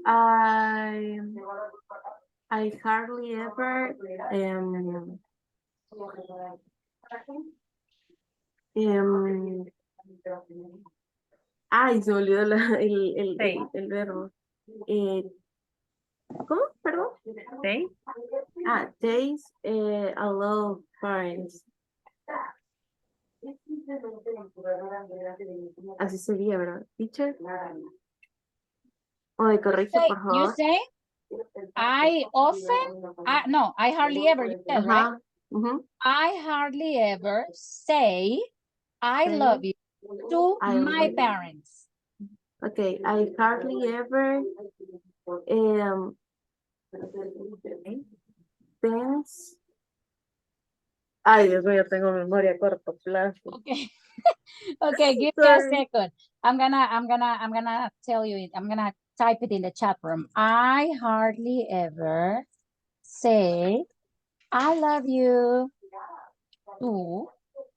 I hardly ever ay, se me olvidó el verbo. ¿Cómo? Perdón. Say. Days a lot of parents. Así sería, ¿verdad? Teacher. O de correcto, por favor. You say, I often, no, I hardly ever, you said, right? I hardly ever say, I love you to my parents. Okay, I hardly ever dance. Ay, Dios mío, tengo memoria a corto plazo. Okay. Okay, give me a second. I'm gonna tell you it. I'm gonna type it in the chat room. I hardly ever say I love you to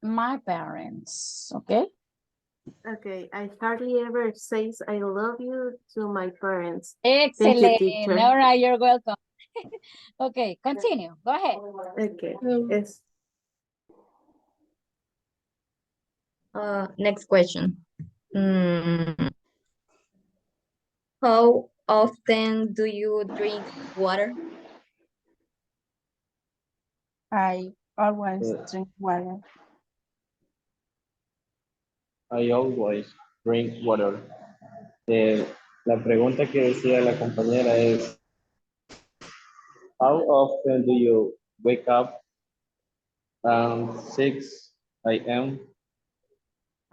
my parents. Okay. Okay, I hardly ever say I love you to my parents. Excellent. Thank you, teacher. All right, you're welcome. Okay, continue. Go ahead. Okay. Yes. Next question. How often do you drink water? I always drink water. I always drink water. La pregunta que decía la compañera es, how often do you wake up around 6 a.m.?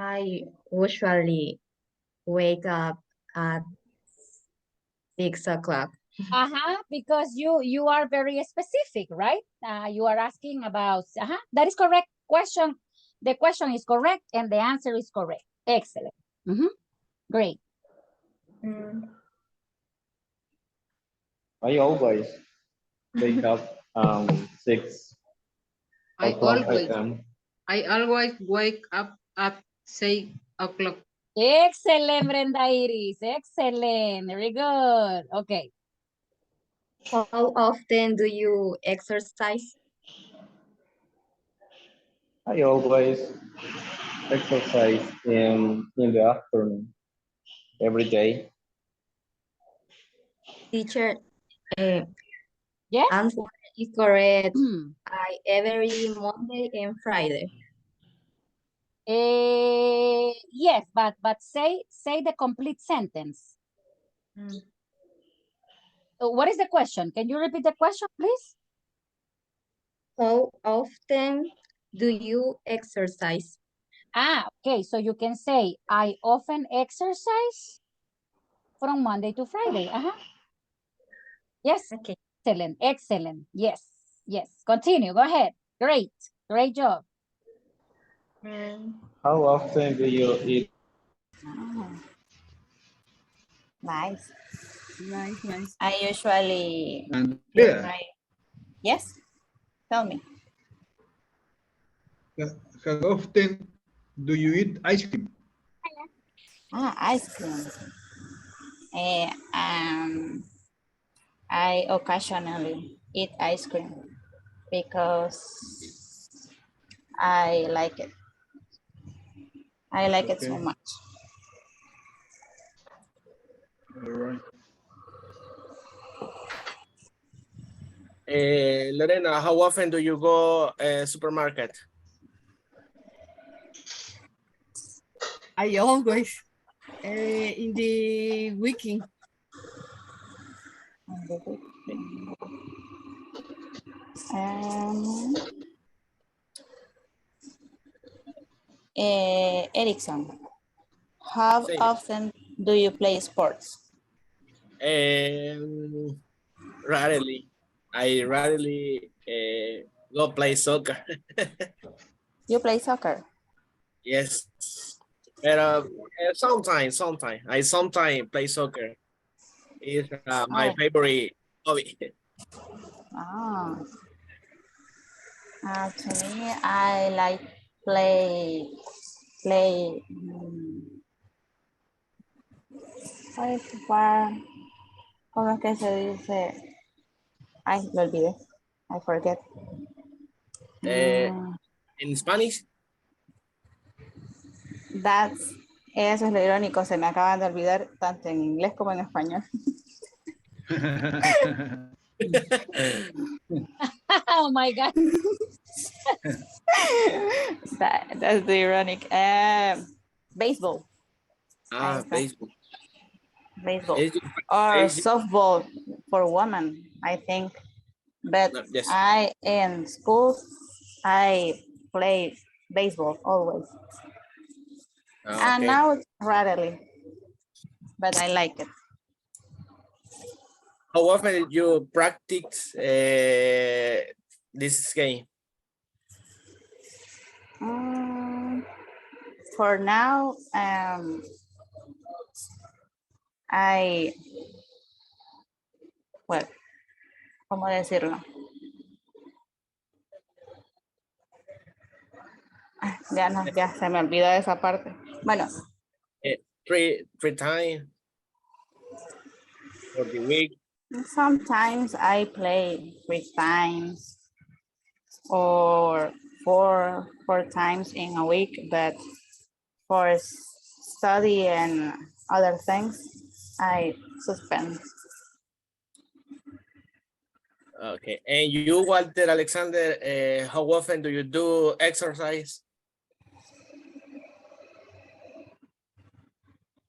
I usually wake up at 6 o'clock. Because you are very specific, right? You are asking about, that is correct question. The question is correct and the answer is correct. Excellent. Great. I always wake up 6 o'clock a.m. I always wake up at 6 o'clock. Excellent, Brenda Iris. Excellent. Very good. Okay. How often do you exercise? I always exercise in the afternoon every day. Teacher, yes, answer is correct. Every Monday and Friday. Yes, but say the complete sentence. What is the question? Can you repeat the question, please? How often do you exercise? Okay, so you can say, I often exercise from Monday to Friday. Yes, okay. Excellent, excellent. Yes, yes. Continue, go ahead. Great, great job. How often do you eat? Nice. Nice. I usually Andrea, yes, tell me. how often do you eat ice cream? Ice cream. I occasionally eat ice cream because I like it. I like it so much. All right. Lorena, how often do you go supermarket? I always in the weekend. Erickson, how Same. often do you play sports? Rarely. I rarely go play soccer. You play soccer? Yes. But sometimes. I sometimes play soccer. It's my Oh. favorite hobby. Ah. To me, I like play. ¿Sabes jugar? ¿Cómo es que se dice? Ay, lo olvidé. I forget. In Spanish? Eso es lo irónico, se me acaban de olvidar tanto en inglés como en español. Oh my God. That's the ironic. Baseball. Baseball. Baseball. Or softball for women, I think. But Yes. in school, I play baseball always. And now it's rarely, but I like it. How often did you practice this game? For now, ¿cómo decirlo? Ya se me olvidó esa parte. Bueno. Three times for the week. Sometimes I play 3 times or four times in a week, but for study and other things, I suspend. Okay, and you, Walter Alexander, how often do you do exercise?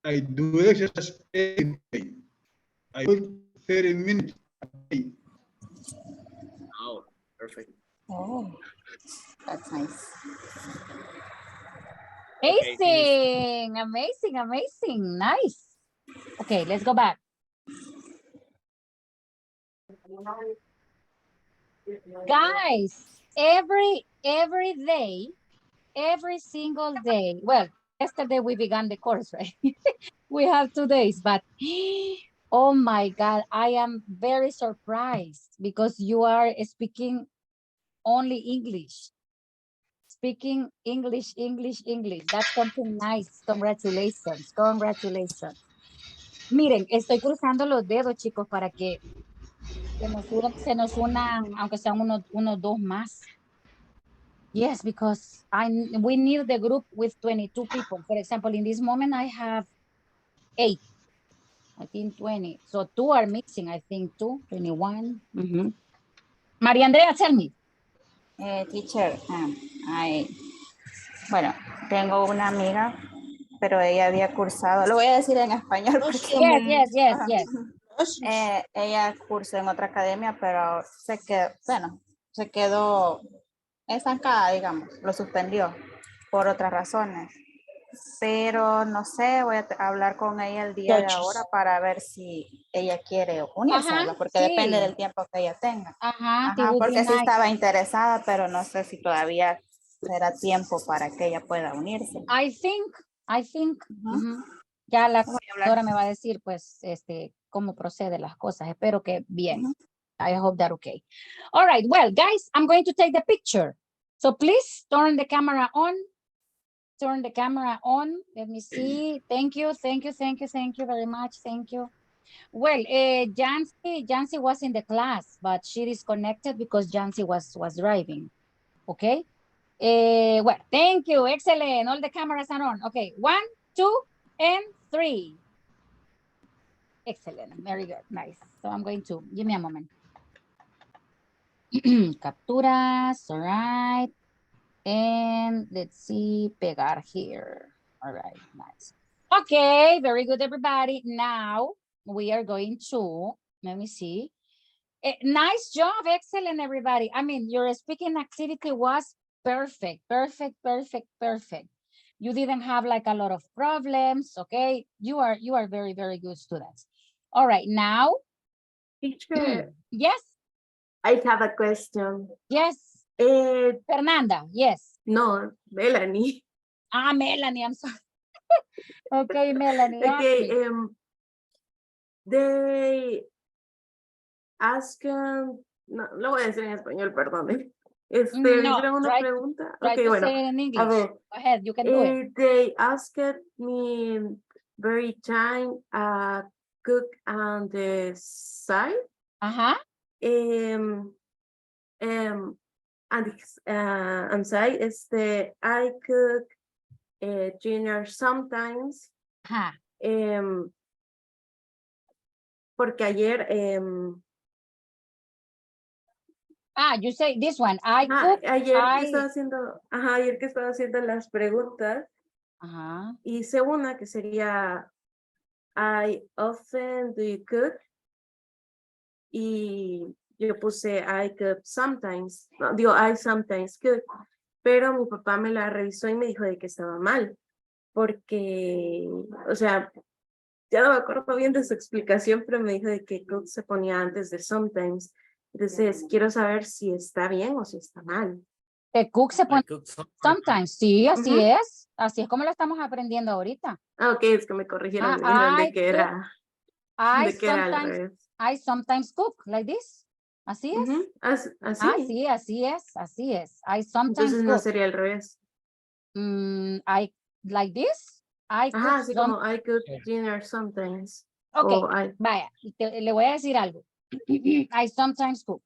I do exercise every day. I work 30 minutes a day. Oh, perfect. Oh, that's nice. Amazing, amazing, nice. Okay, let's go back. Guys, every day, every single day. Well, yesterday we began the course, right? We have 2 days, but oh my God, I am very surprised because you are speaking only English. Speaking English. That's something nice. Congratulations. Miren, estoy cruzando los dedos, chicos, para que se nos unan, aunque sean unos 2 más. Yes, because we need the group with 22 people. For example, in this moment, I have 8. I think 20. So 2 are missing, I think 2, 21. María Andrea, tell me. Teacher, bueno, tengo una amiga, pero ella había cursado, lo voy a decir en español porque Yes. Ella cursó en otra academia, pero se quedó estancada, digamos, lo suspendió por otras razones. Pero no sé, voy a hablar con ella el día de ahora para ver si ella quiere unirse, porque depende del tiempo que ella tenga. Porque sí estaba interesada, pero no sé si todavía será tiempo para que ella pueda unirse. I think. Ya la computadora me va a decir, pues, cómo procede las cosas. Espero que bien. I hope that okay. All right, well, guys, I'm going to take the picture. So please turn the camera on. Turn the camera on. Let me see. Thank you very much. Thank you. Well, Jancy was in the class, but she disconnected because Jancy was driving. Okay. Well, thank you. Excellent. All the cameras are on. Okay. 1, 2, and 3. Excellent. Very good. Nice. So I'm going to give me a moment. Capturas. All right. And let's see, pegar here. All right, nice. Okay, very good, everybody. Now we are going to Let me see. Nice job, excellent, everybody. I mean, your speaking activity was perfect, perfect, perfect, perfect. You didn't have like a lot of problems, okay? You are very, very good students. All right, now. Teacher, Yes. I have a question. Yes. Fernanda, yes. No, Melanie. Ah, Melanie, I'm sorry. Okay, Melanie. Okay, they ask, no, lo voy a decir en español, perdón. No, hicieron una pregunta. try Okay, to bueno, say it in English. a ver. Go ahead, you can do it. They asked me very time cook on the side. Uh-huh. And side I cook dinner sometimes. Ajá. Porque ayer you say this one. I cook. Ayer que estaba haciendo las preguntas. Ajá. Hice una que sería I often do you cook? Y yo puse I cook sometimes. No, digo I sometimes cook. Pero mi papá me la revisó y me dijo de que estaba mal. Porque, o sea, ya no me acuerdo bien de su explicación, pero me dijo de que cook se ponía antes de sometimes. Entonces, quiero saber si está bien o si está mal. The cook se pone sometimes. Sí, así es. Así es como lo estamos aprendiendo ahorita. Ah, ok, es que me corrigieron. Me dijeron de que era al revés. I sometimes cook like this. Así es. Así. Así es. I sometimes Entonces no cook. sería al revés. I like this. I cook así como I cook dinner sometimes. Ok, vaya, le voy a decir algo. I sometimes cook.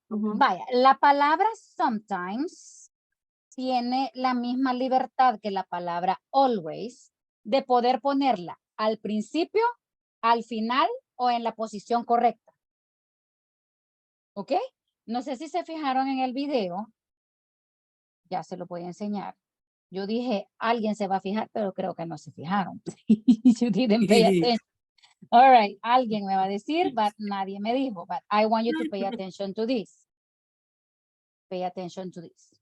Vaya, la palabra sometimes tiene la misma libertad que la palabra always de poder ponerla al principio, al final o en la posición correcta. ¿Ok? No sé si se fijaron en el video. Ya se lo voy a enseñar. Yo dije, alguien se va a fijar, pero creo que no se fijaron. You didn't pay attention. All right, alguien me va a decir, but nadie me dijo. But I want you to pay attention to this. Pay attention to this.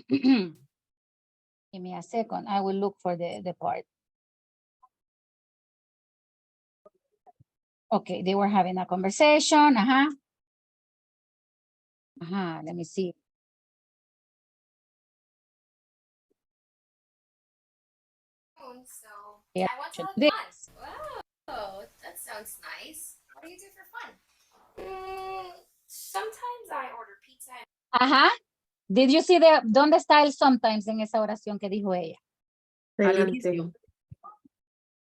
Give me a second. I will look for the part. Okay, they were having a conversation. Let me see. So Yeah, I want to have fun. Wow, that sounds nice. What do you do for fun? Sometimes I order pizza. Did you see dónde está el sometimes en esa oración que dijo ella?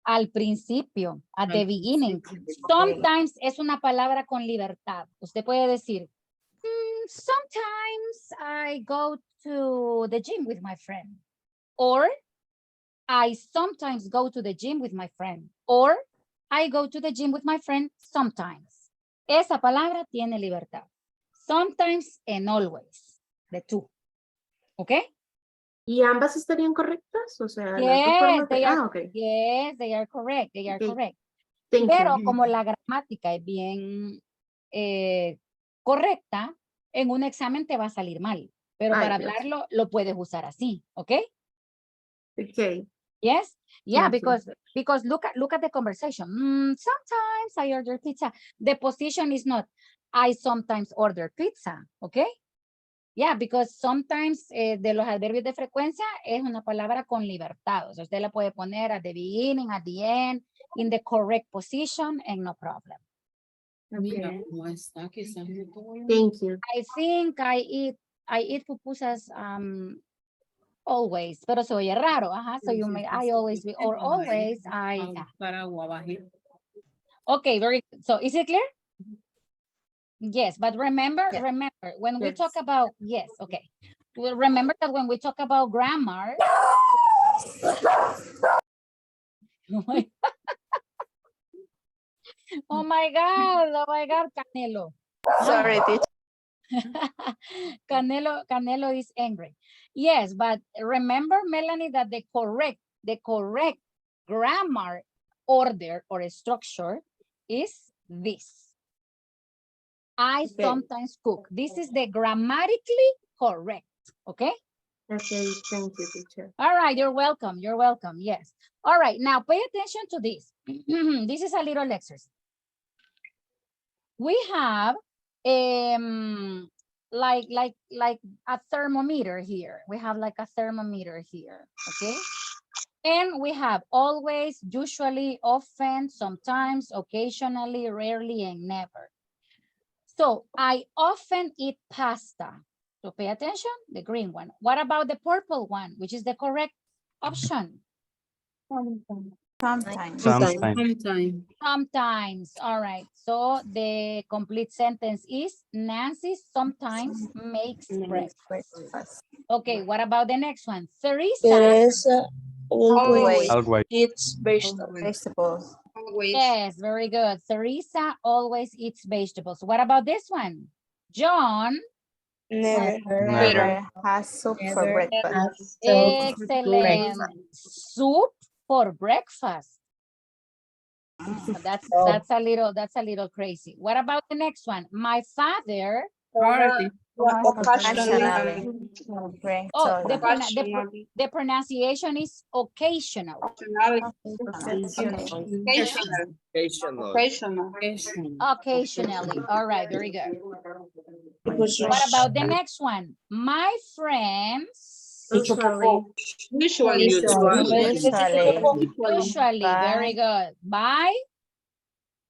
Al principio, at the beginning. Sometimes es una palabra con libertad. Usted puede decir, sometimes I go to the gym with my friend. Or, I sometimes go to the gym with my friend. Or, I go to the gym with my friend sometimes. Esa palabra tiene libertad. Sometimes and always. The two. ¿Ok? ¿Y ambas estarían correctas? O sea, yes, las dos formas they are, okay. Yes, they are correct. They are correct. Pero como la gramática es bien correcta, en un examen te va a salir mal. Pero para hablarlo, lo puedes usar así. ¿Ok? Okay. Yes? Yeah, because look at the conversation. Sometimes I order pizza. The position is not, I sometimes order pizza. ¿Ok? Yeah, because sometimes de los adverbios de frecuencia es una palabra con libertad. O sea, usted la puede poner at the beginning, at the end, in the correct position, and no problem. Okay. Thank you. I think I eat pupusas always, pero se oye raro. So you may, I always be, or always, Okay, very good. So is it clear? Yes, but remember, when we talk about, yes, okay. Well, remember that when we talk about grammar, oh my God, Canelo. Sorry, teacher. Canelo is angry. Yes, but remember, Melanie, that the correct grammar order or structure is this. I sometimes cook. This is the grammatically correct, okay? Okay, thank you, teacher. All right, you're welcome. You're welcome. Yes. All right, now pay attention to this. This is a little exercise. We have like a thermometer here. We have like a thermometer here, okay? And we have always, usually, often, sometimes, occasionally, rarely, and never. So I often eat pasta. So pay attention, the green one. What about the purple one, which is the correct option? Sometimes. Sometimes. All right. So the complete sentence is Nancy sometimes makes breakfast. Okay, what about the next one? Teresa Always Always. eats vegetables. Yes, very good. Teresa always eats vegetables. What about this one? John Never has soup for breakfast. Excellent. Soup for breakfast. That's a little crazy. What about the next one? My father. Occasionally. Oh, the pronunciation is occasional. Occasionally. All right, very good. What about the next one? My friends. Usually. Very good. Buy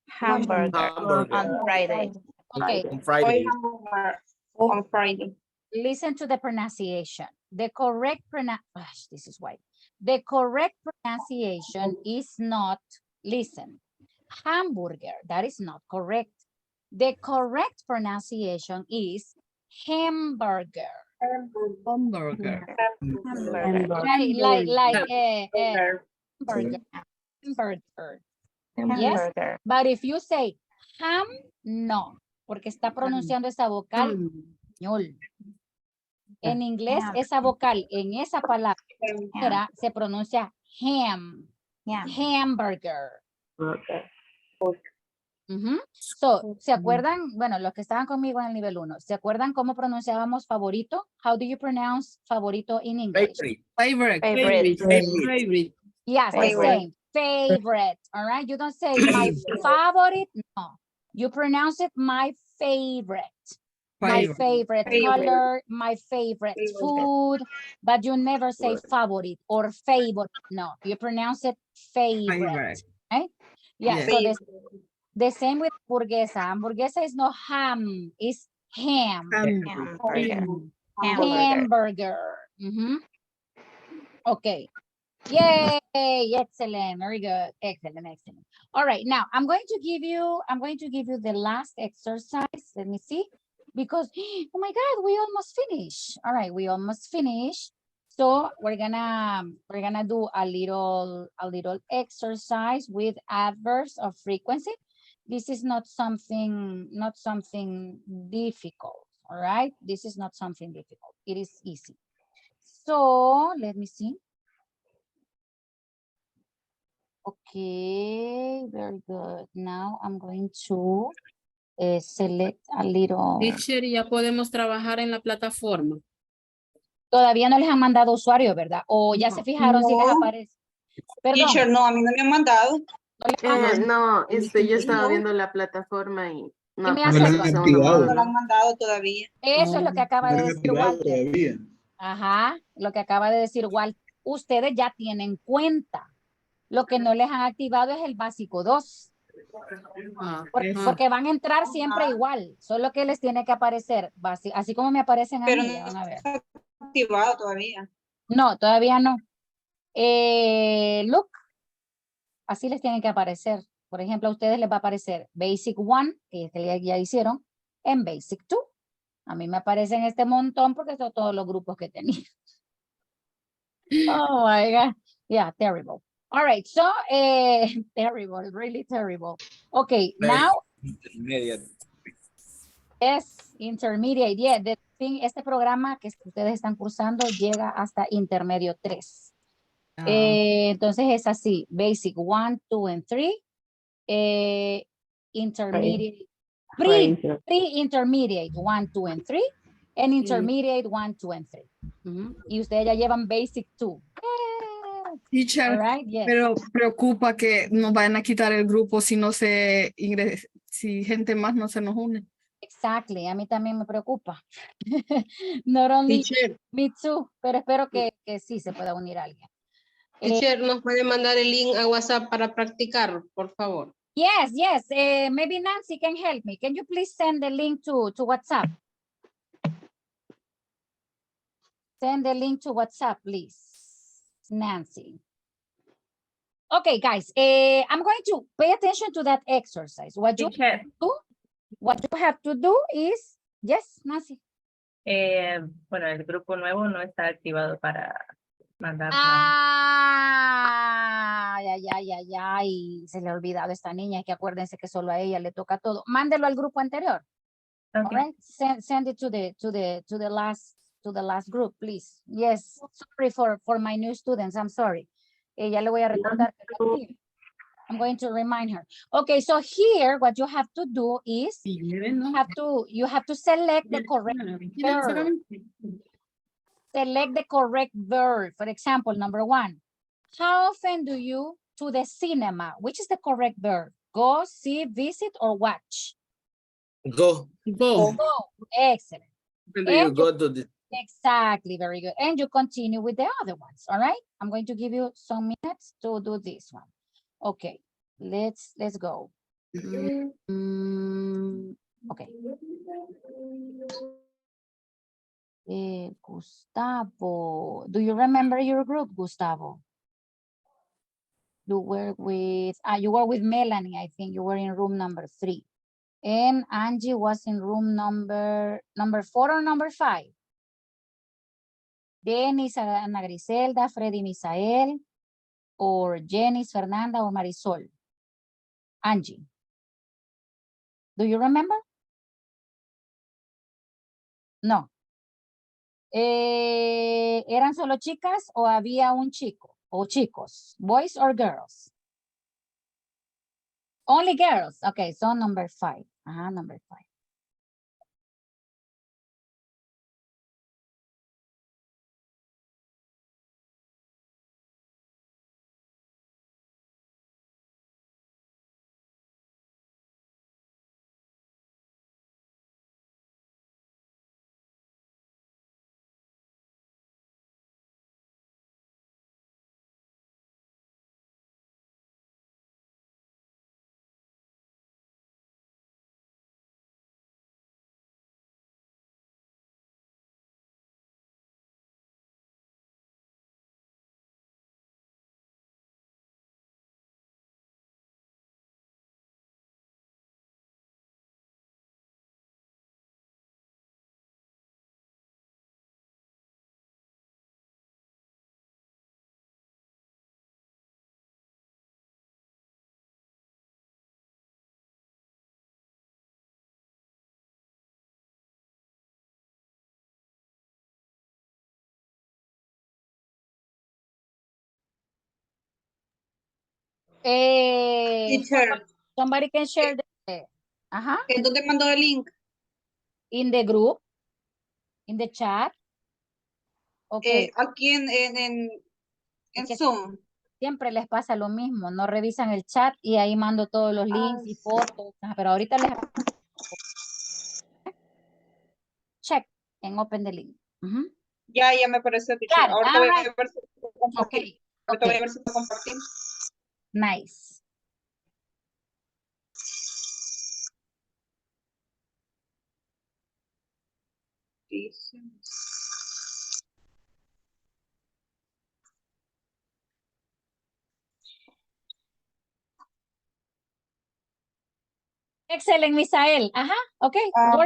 Hamburger on Friday. Okay. On Friday. On Friday. Listen to the pronunciation. The correct this is white. The correct pronunciation is not, listen, hamburger. That is not correct. The correct pronunciation is hamburger. Hamburger. Hamburger. Yes, but if you say ham, no, porque está pronunciando esa vocal español. En inglés, esa vocal en esa palabra se pronuncia ham, hamburger. So, ¿se acuerdan? Bueno, los que estaban conmigo en el nivel 1, ¿se acuerdan cómo pronunciábamos favorito? How do you pronounce favorito in English? Favorite. Yes, the same. Favorite. All right. You don't say my favorite. No. You pronounce it my favorite. My favorite color, my favorite food, but you never say favorite or favorite. No, you pronounce it favorite. Right? Yeah. So the same with hamburguesa. Hamburguesa is not ham, it's ham. Hamburger. Okay. Yay, excellent, very good, excellent. All right, now I'm going to give you the last exercise. Let me see, because oh my God, we almost finished. All right, we almost finished. So we're gonna do a little exercise with adverbs of frequency. This is not something difficult. All right, this is not something difficult. It is easy. So let me see. Okay, very good. Now I'm going to select a little. Teacher, ya podemos trabajar en la plataforma. Todavía no les han mandado usuario, ¿verdad? O ya se fijaron si les aparece. Perdón. Teacher, no, a mí no me han mandado. No, yo estaba viendo la plataforma y no, me hace no lo han mandado todavía. Eso es lo que acaba de decir Walter. Ajá, lo que acaba de decir Walter. Ustedes ya tienen cuenta. Lo que no les han activado es el básico 2. Porque van a entrar siempre igual. Solo que les tiene que aparecer, así como me aparecen a mí. No van a ver. está activado todavía. No, todavía no. Look. Así les tienen que aparecer. Por ejemplo, a ustedes les va a aparecer Basic 1, que ya hicieron, en Basic 2. A mí me aparecen este montón porque son todos los grupos que tenía. Oh my God. Yeah, terrible. All right, so terrible, really terrible. Okay, now Intermediate. es intermediate. Yeah, este programa que ustedes están cursando llega hasta intermedio 3. Entonces es así, basic 1, 2, and 3. intermediate, Pre-inter. pre-intermediate 1, 2, and 3, and intermediate 1, 2, and 3. Y ustedes ya llevan basic 2. Teacher, All right, yes. pero preocupa que nos vayan a quitar el grupo si no se ingresa, si gente más no se nos une. Exactly, a mí también me preocupa. Not only Teacher. me too, pero espero que sí se pueda unir alguien. Teacher, ¿nos puede mandar el link a WhatsApp para practicar, por favor? Yes, yes. Maybe Nancy can help me. Can you please send the link to WhatsApp? Send the link to WhatsApp, please. Nancy. Okay, guys. I'm going to pay attention to that exercise. What you have to do is, yes, Nancy. Bueno, el grupo nuevo no está activado para mandar. Ay, se le ha olvidado a esta niña, que acuérdense que solo a ella le toca todo. Mándelo al grupo anterior. Okay. All right, send it to the last group, please. Yes, sorry for my new students. I'm sorry. Ya le voy a recordar. I'm going to remind her. Okay, so here what you have to do is you have to select the correct verb. Select the correct verb. For example, number 1. How often do you to the cinema? Which is the correct verb? Go, see, visit, or watch? Go. Go. Excellent. You go to the... Exactly, very good. And you continue with the other ones, all right? I'm going to give you some minutes to do this one. Okay, let's go. Okay. Gustavo, do you remember your group, Gustavo? You were with Melanie, I think you were in room number 3. And Angie was in room number 4 or number 5? Dennis, Ana Griselda, Freddy, Misael, or Janice, Fernanda, or Marisol? Angie, do you remember? No. ¿Eran solo chicas o había un chico o chicos? Boys or girls? Only girls. Okay, so number 5. Number 5. Teacher. Somebody can share ¿En dónde mandó el link? in the group, in the chat. Okay. Aquí en Zoom. Siempre les pasa lo mismo, no revisan el chat y ahí mando todos los links y fotos. Pero ahorita les check en open the link. Ya me apareció, teacher. Claro. Ahorita voy a ver si puedo compartir. Okay. Ahorita voy a ver si puedo compartir. Nice. Excellent, Misael. Okay. Go.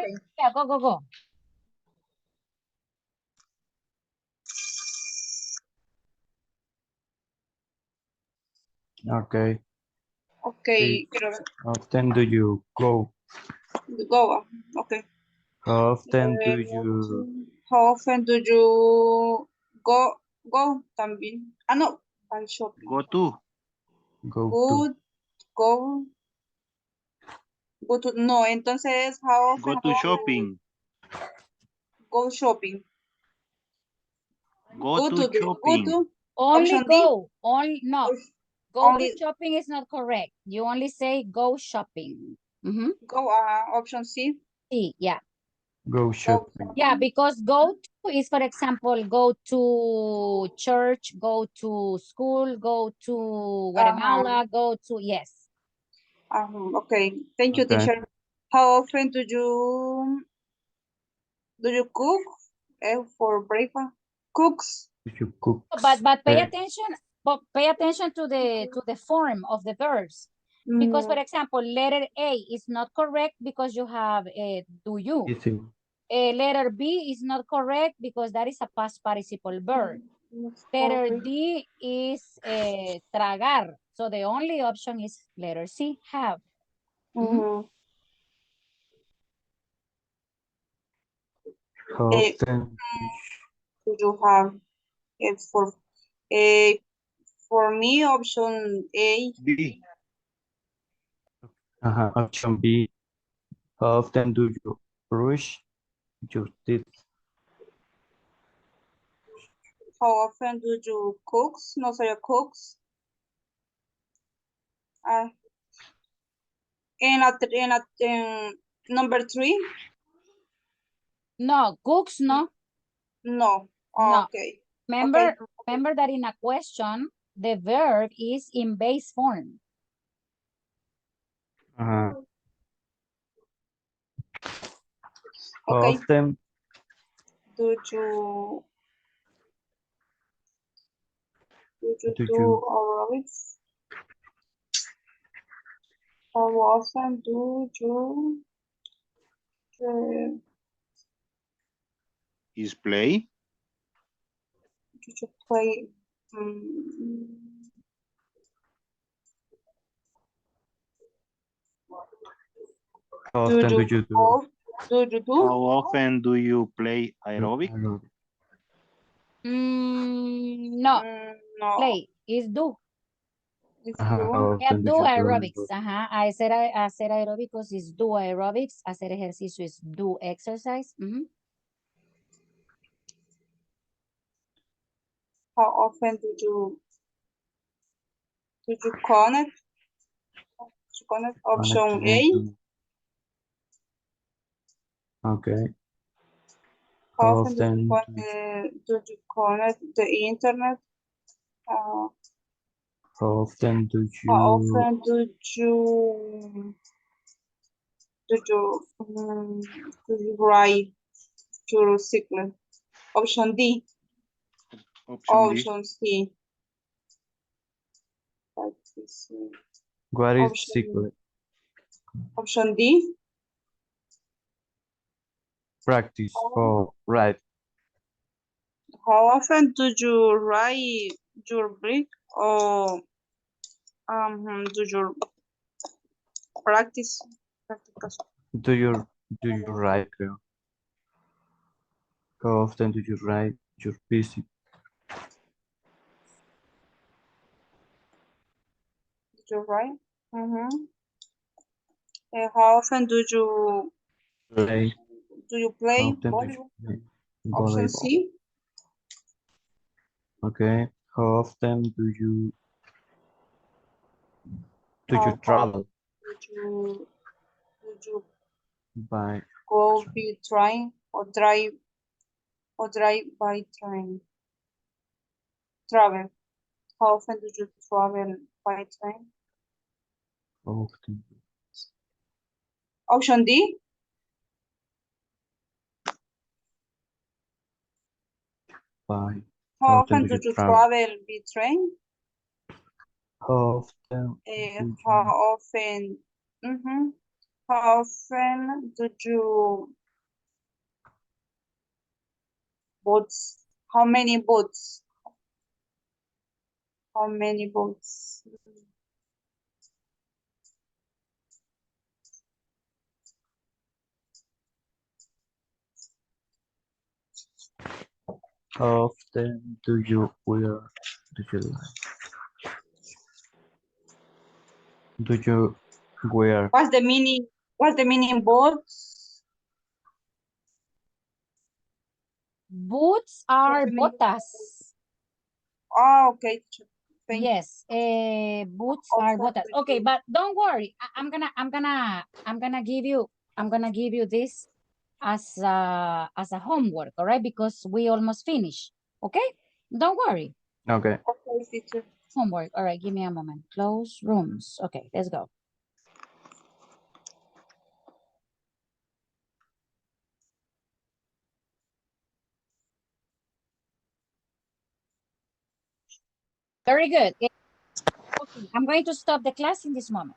Okay. Okay, quiero ver. How often do you go? Go, okay. How often do you... How often do you go también? No, al shopping. Go to. Go Go to, no, entonces, how often Go to shopping. go shopping? Go to shopping. Only option D? go. Only no. Go Only to shopping is not correct. You only say go shopping. go, option C. C, yeah. Go shopping. Yeah, because go to is, for example, go to church, go to school, go to Guatemala, go to, yes. Okay, thank you, Okay. teacher. How often do you cook for breakfast? Cooks? You cook. But pay attention. But pay attention to the form of the verbs. Because, for example, letter A is not correct because you have a do you. Letter B is not correct because that is a past participle verb. Letter D is tragar. So the only option is letter C, have. How often do you have it for me, option A. B. Option B. How often do you brush your teeth? How often do you cooks? No say cooks. And number 3. No, cooks, no. No. No. Okay. Remember that in a question, the verb is in base form. How Okay. often Do you do aerobics? How often do you Is play? do you play? How often do you do? How often do you play aerobic? No. No. Play is do. How Yeah, often do you aerobics. Hacer aeróbicos is do aerobics. Hacer ejercicio is do exercise. How often do you connect? Option A. Okay. How often do you connect the internet? How often do you? How often do you ride your cycle? Option D. Option C. What is secret? Option D. Practice or right. How often do you ride your bike or do you practice? Do you ride? How often do you ride your bicycle? Do you ride? How often do you Play. play volleyball? Option C. Okay. How often do you travel? Do you By go by train or drive by train? Travel. How often do you travel by train? often. Option D. By How often do you travel by train? How often? How often? How often do you boats? How many boats? How many boats? How often do you wear? Do you like? Do you wear? What's the meaning What's the meaning boots? Boots are botas. Oh, okay. Yes, boots are botas. Okay, but don't worry. I'm gonna give you this as a homework, all right? Because we almost finished. Okay, don't worry. Okay. Okay, teacher. Homework. All right, give me a moment. Close rooms. Okay, let's go. Very good. Okay, I'm going to stop the class in this moment.